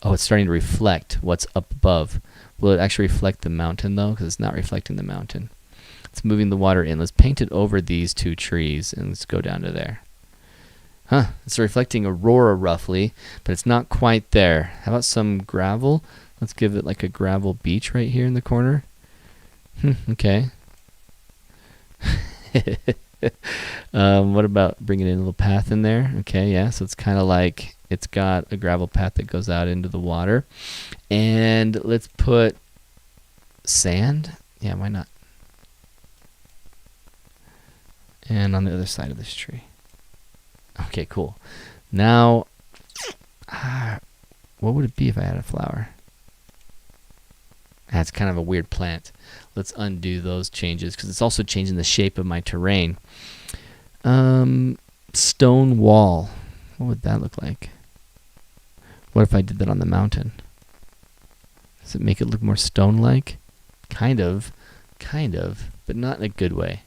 Oh, it's starting to reflect what's up above. Will it actually reflect the mountain, though? Because it's not reflecting the mountain. It's moving the water in. Let's paint it over these two trees, and let's go down to there. It's reflecting Aurora roughly, but it's not quite there. How about some gravel? Let's give it like a gravel beach right here in the corner. Okay. What about bringing in a little path in there? Okay, yeah, so it's kind of like it's got a gravel path that goes out into the water. And let's put sand. Yeah, why not? And on the other side of this tree. Okay, cool. Now, what would it be if I had a flower? That's kind of a weird plant. Let's undo those changes because it's also changing the shape of my terrain. Stone wall. What would that look like? What if I did that on the mountain? Does it make it look more stone-like? Kind of, but not in a good way.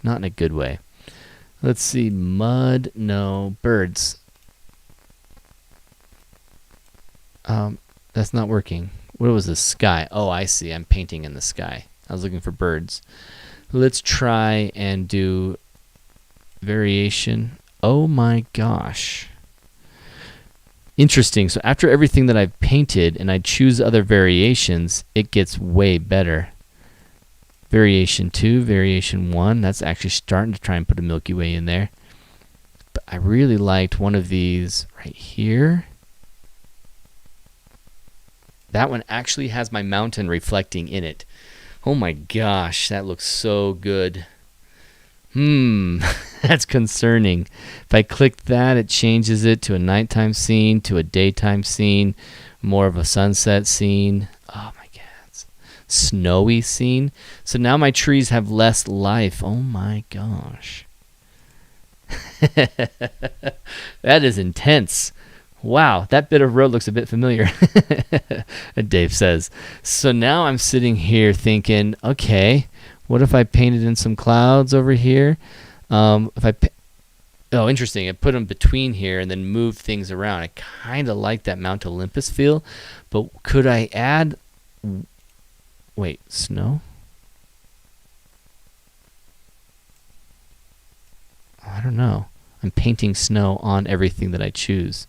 Not in a good way. Let's see, mud, no, birds. That's not working. What was the sky? Oh, I see. I'm painting in the sky. I was looking for birds. Let's try and do variation. Oh my gosh. Interesting. So after everything that I've painted and I choose other variations, it gets way better. Variation 2, variation 1. That's actually starting to try and put a Milky Way in there. But I really liked one of these right here. That one actually has my mountain reflecting in it. Oh my gosh, that looks so good. That's concerning. If I click that, it changes it to a nighttime scene, to a daytime scene, more of a sunset scene. Oh my God. Snowy scene. So now my trees have less life. Oh my gosh. That is intense. Wow, that bit of road looks a bit familiar, Dave says. So now I'm sitting here thinking, okay, what if I painted in some clouds over here? Oh, interesting. I put them between here and then move things around. I kind of like that Mount Olympus feel, but could I add... Wait, snow? I don't know. I'm painting snow on everything that I choose.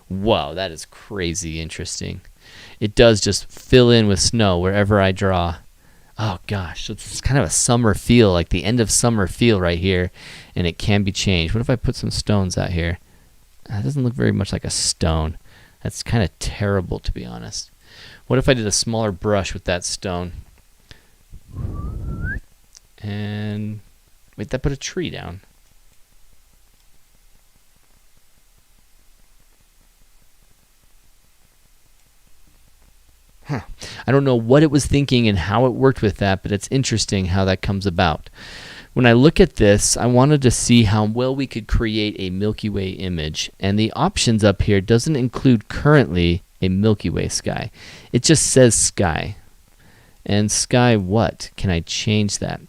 Whoa, that is crazy interesting. It does just fill in with snow wherever I draw. Oh gosh, so it's kind of a summer feel, like the end of summer feel right here, and it can be changed. What if I put some stones out here? That doesn't look very much like a stone. That's kind of terrible, to be honest. What if I did a smaller brush with that stone? And wait, that put a tree down. I don't know what it was thinking and how it worked with that, but it's interesting how that comes about. When I look at this, I wanted to see how well we could create a Milky Way image, and the options up here doesn't include currently a Milky Way sky. It just says sky. And sky what? Can I change that?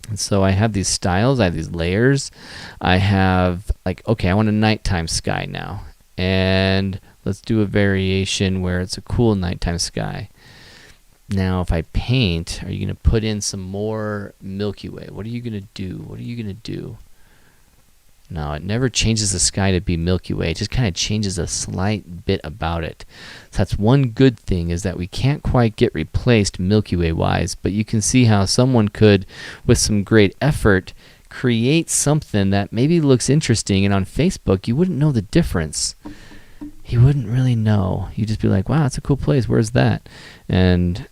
And so I have these styles, I have these layers. I have okay, I want a nighttime sky now. And let's do a variation where it's a cool nighttime sky. Now, if I paint, are you going to put in some more Milky Way? What are you going to do? What are you going to do? No, it never changes the sky to be Milky Way. It just kind of changes a slight bit about it. So that's one good thing, is that we can't quite get replaced Milky Way-wise, but you can see how someone could, with some great effort, create something that maybe looks interesting, and on Facebook, you wouldn't know the difference. You wouldn't really know. You'd just be like, wow, that's a cool place. Where's that? And,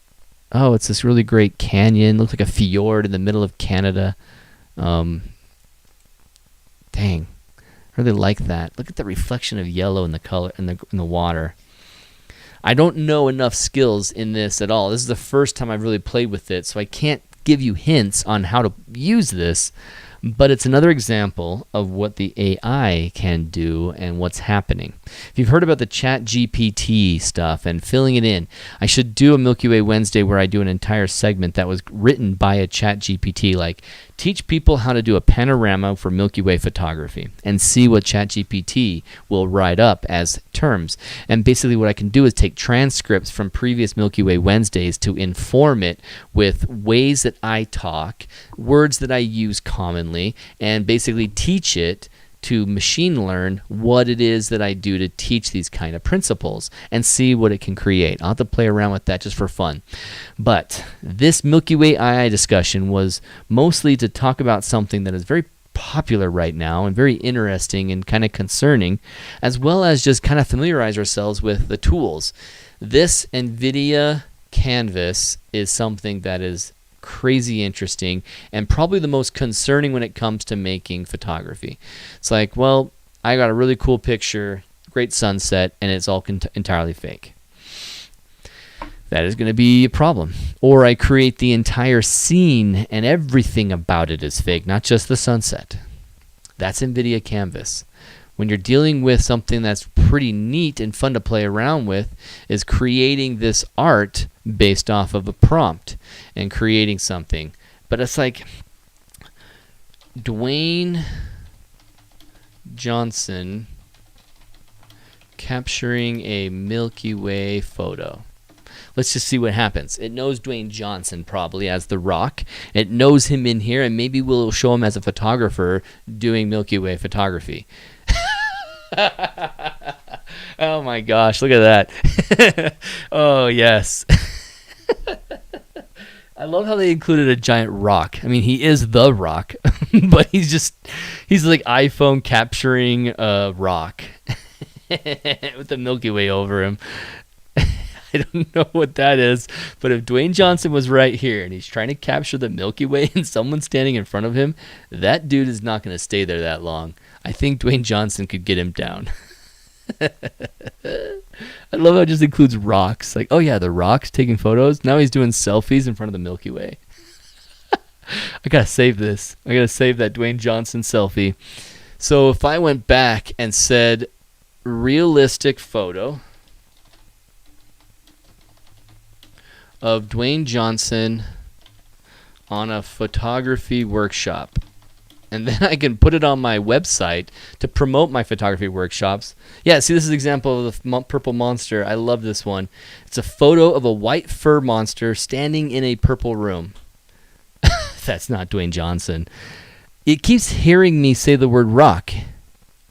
oh, it's this really great canyon. Looks like a fjord in the middle of Canada. Dang. I really like that. Look at the reflection of yellow in the color in the water. I don't know enough skills in this at all. This is the first time I've really played with it, so I can't give you hints on how to use this. But it's another example of what the AI can do and what's happening. If you've heard about the ChatGPT stuff and filling it in, I should do a Milky Way Wednesday where I do an entire segment that was written by a ChatGPT, like teach people how to do a panorama for Milky Way photography, and see what ChatGPT will write up as terms. And basically what I can do is take transcripts from previous Milky Way Wednesdays to inform it with ways that I talk, words that I use commonly, and basically teach it to machine learn what it is that I do to teach these kind of principles and see what it can create. I'll have to play around with that just for fun. But this Milky Way AI discussion was mostly to talk about something that is very popular right now and very interesting and kind of concerning, as well as just kind of familiarize ourselves with the tools. This NVIDIA Canvas is something that is crazy interesting and probably the most concerning when it comes to making photography. It's like, well, I got a really cool picture, great sunset, and it's all entirely fake. that is going to be a problem. Or I create the entire scene and everything about it is fake, not just the sunset. That's NVIDIA Canvas. When you're dealing with something that's pretty neat and fun to play around with, is creating this art based off of a prompt and creating something. But it's like Dwayne Johnson capturing a Milky Way photo. Let's just see what happens. It knows Dwayne Johnson probably as The Rock. It knows him in here, and maybe we'll show him as a photographer doing Milky Way photography. Oh my gosh, look at that. Oh, yes. I love how they included a giant rock. I mean, he is The Rock, but he's like iPhone capturing a rock with the Milky Way over him. I don't know what that is, but if Dwayne Johnson was right here and he's trying to capture the Milky Way and someone's standing in front of him, that dude is not going to stay there that long. I think Dwayne Johnson could get him down. I love how it just includes rocks. Like, oh yeah, the rock's taking photos. Now he's doing selfies in front of the Milky Way. I got to save this. I got to save that Dwayne Johnson selfie. So if I went back and said realistic photo of Dwayne Johnson on a photography workshop, and then I can put it on my website to promote my photography workshops. Yeah, see, this is an example of the purple monster. I love this one. It's a photo of a white fur monster standing in a purple room. That's not Dwayne Johnson. It keeps hearing me say the word rock,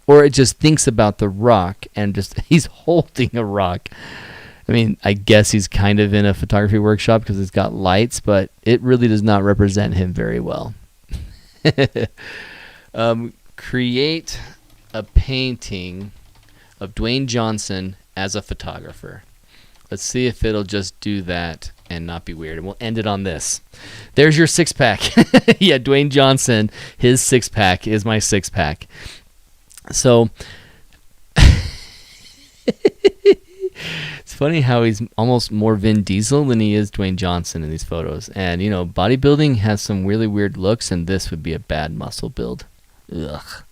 or it just thinks about the rock and just he's holding a rock. I mean, I guess he's kind of in a photography workshop because it's got lights, but it really does not represent him very well. Create a painting of Dwayne Johnson as a photographer. Let's see if it'll just do that and not be weird. And we'll end it on this. There's your six-pack. Yeah, Dwayne Johnson, his six-pack is my six-pack. So it's funny how he's almost more Vin Diesel than he is Dwayne Johnson in these photos. And, you know, bodybuilding has some really weird looks, and this would be a bad muscle build. Ugh.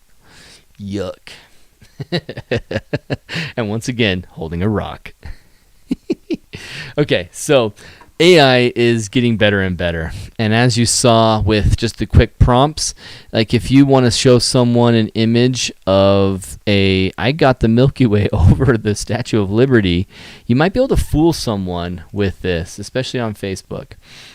Yuck. And once again, holding a rock. Okay, so AI is getting better and better. And as you saw with just the quick prompts, like if you want to show someone an image of I got the Milky Way over the Statue of Liberty, you might be able to fool someone with this, especially on Facebook.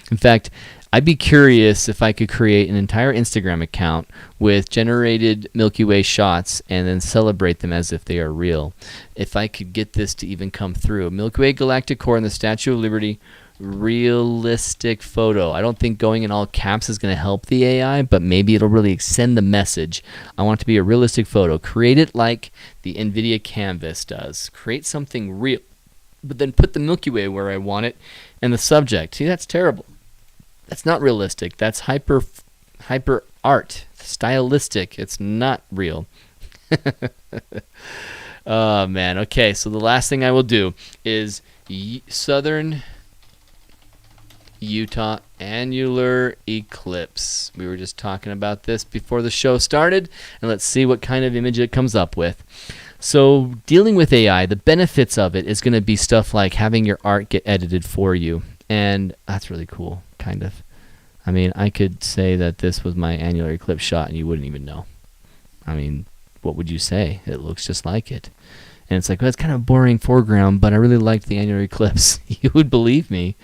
In fact, I'd be curious if I could create an entire Instagram account with generated Milky Way shots and then celebrate them as if they are real. If I could get this to even come through. Milky Way galactic core and the Statue of Liberty, realistic photo. I don't think going in all caps is going to help the AI, but maybe it'll really send the message. I want it to be a realistic photo. Create it like the NVIDIA Canvas does. Create something real, but then put the Milky Way where I want it and the subject. See, that's terrible. That's not realistic. That's hyper art, stylistic. It's not real. Oh, man. Okay, so the last thing I will do is Southern Utah annular eclipse. We were just talking about this before the show started, and let's see what kind of image it comes up with. So dealing with AI, the benefits of it is going to be stuff like having your art get edited for you, and that's really cool, kind of. I mean, I could say that this was my annular eclipse shot, and you wouldn't even know. I mean, what would you say? It looks just like it. And it's like, well, it's kind of a boring foreground, but I really liked the annular eclipse. You would believe me.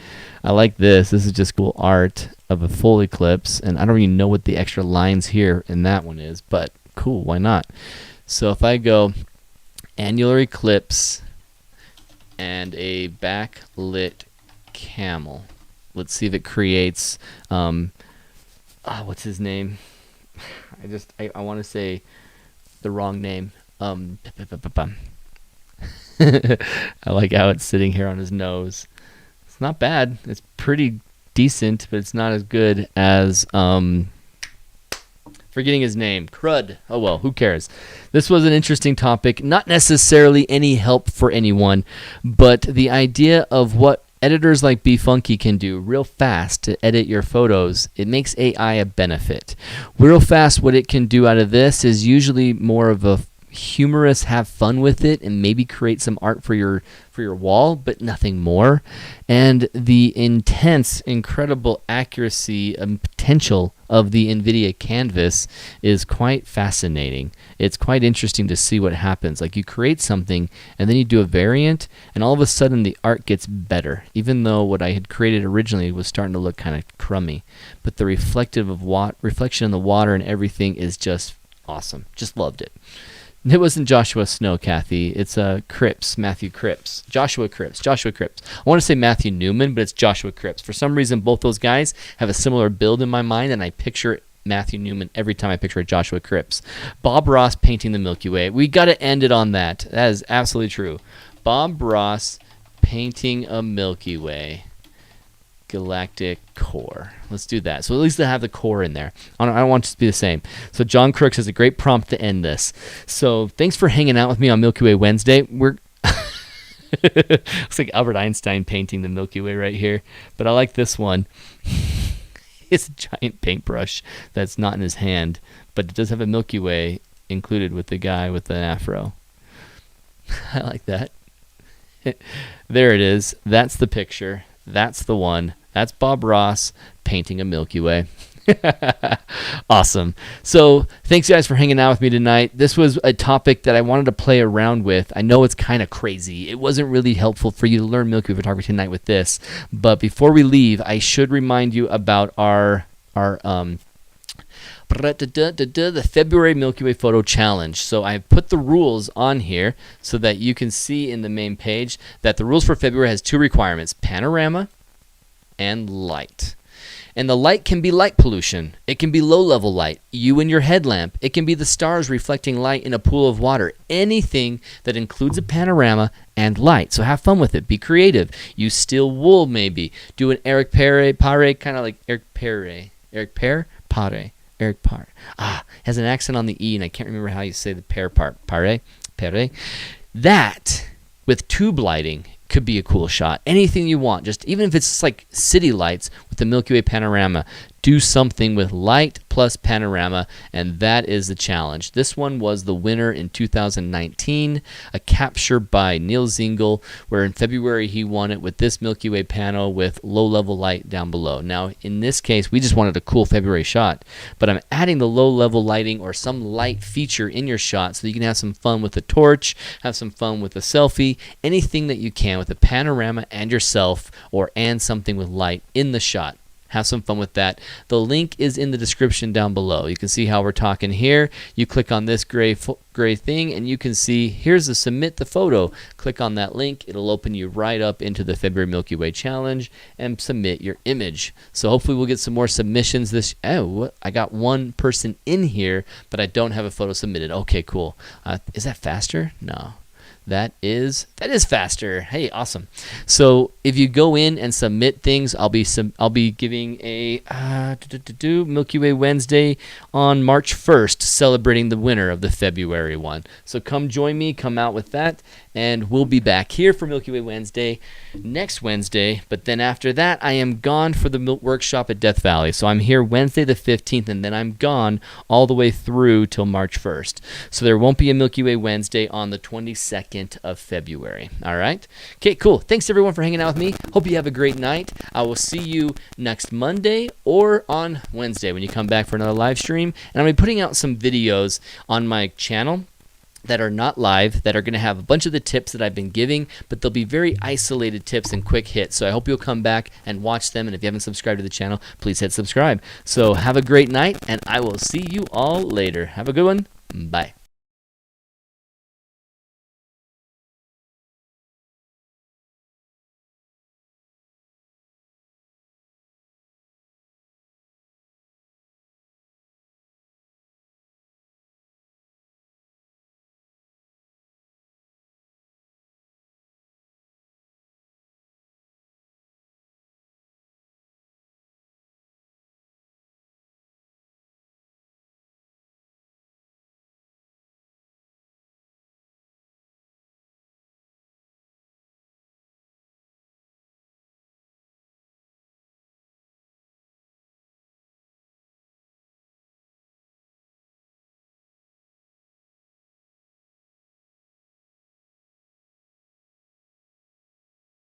I like this. This is just cool art of a full eclipse, and I don't even know what the extra lines here in that one is, but cool, why not? So if I go annular eclipse and a backlit camel, let's see if it creates, what's his name? I want to say the wrong name. I like how it's sitting here on his nose. It's not bad. It's pretty decent, but it's not as good as forgetting his name. Crud. Oh well, who cares? This was an interesting topic. Not necessarily any help for anyone, but the idea of what editors like BeFunky can do real fast to edit your photos, it makes AI a benefit. Real fast, what it can do out of this is usually more of a humorous, have fun with it, and maybe create some art for your wall, but nothing more. And the intense, incredible accuracy and potential of the NVIDIA Canvas is quite fascinating. It's quite interesting to see what happens. Like, you create something and then you do a variant, and all of a sudden the art gets better, even though what I had created originally was starting to look kind of crummy. But the reflection in the water and everything is just awesome. Just loved it. It wasn't Joshua Snow, Kathy. It's Cripps, Matthew Cripps. Joshua Cripps. I want to say Matthew Newman, but it's Joshua Cripps. For some reason, both those guys have a similar build in my mind, and I picture Matthew Newman every time I picture Joshua Cripps. Bob Ross painting the Milky Way. We got to end it on that. That is absolutely true. Bob Ross painting a Milky Way galactic core. Let's do that. So at least they have the core in there. I don't want it to be the same. So John Crooks has a great prompt to end this. So thanks for hanging out with me on Milky Way Wednesday. We're looks like Albert Einstein painting the Milky Way right here, but I like this one. It's a giant paintbrush that's not in his hand, but it does have a Milky Way included with the guy with the afro. I like that. There it is. That's the picture. That's the one. That's Bob Ross painting a Milky Way. Awesome. So thanks, guys, for hanging out with me tonight. This was a topic that I wanted to play around with. I know it's kind of crazy. It wasn't really helpful for you to learn Milky Way photography tonight with this. But before we leave, I should remind you about the February Milky Way Photo Challenge. So I've put the rules on here so that you can see in the main page that the rules for February has two requirements: panorama and light. And the light can be light pollution. It can be low-level light. You and your headlamp. It can be the stars reflecting light in a pool of water. Anything that includes a panorama and light. So have fun with it. Be creative. Use steel wool maybe. Do an Eric Pare, kind of like Eric Pare. Eric Pare? Pare. Eric Pare. Has an accent on the E, and I can't remember how you say the pear part. Pare? Pare? That, with tube lighting, could be a cool shot. Anything you want, just even if it's just like city lights with the Milky Way panorama, do something with light plus panorama, and that is the challenge. This one was the winner in 2019, a capture by Neil Zingel, where in February he won it with this Milky Way panel with low-level light down below. Now, in this case, we just wanted a cool February shot, but I'm adding the low-level lighting or some light feature in your shot so you can have some fun with a torch, have some fun with a selfie, anything that you can with a panorama and yourself, and something with light in the shot. Have some fun with that. The link is in the description down below. You can see how we're talking here. You click on this gray thing, and you can see here's the submit the photo. Click on that link. It'll open you right up into the February Milky Way Challenge and submit your image. So hopefully we'll get some more submissions this. Oh, I got one person in here, but I don't have a photo submitted. Okay, cool. Is that faster? No. That is faster. Hey, awesome. So if you go in and submit things, I'll be giving a Milky Way Wednesday on March 1st, celebrating the winner of the February one. So come join me, come out with that, and we'll be back here for Milky Way Wednesday next Wednesday. But then after that, I am gone for the workshop at Death Valley. So I'm here Wednesday the 15th, and then I'm gone all the way through till March 1st. So there won't be a Milky Way Wednesday on the 22nd of February. All right? Okay, cool. Thanks everyone for hanging out with me. Hope you have a great night. I will see you next Monday or on Wednesday when you come back for another live stream. And I'm going to be putting out some videos on my channel that are not live, that are going to have a bunch of the tips that I've been giving, but they'll be very isolated tips and quick hits. So I hope you'll come back and watch them. And if you haven't subscribed to the channel, please hit subscribe. So have a great night, and I will see you all later. Have a good one. Bye.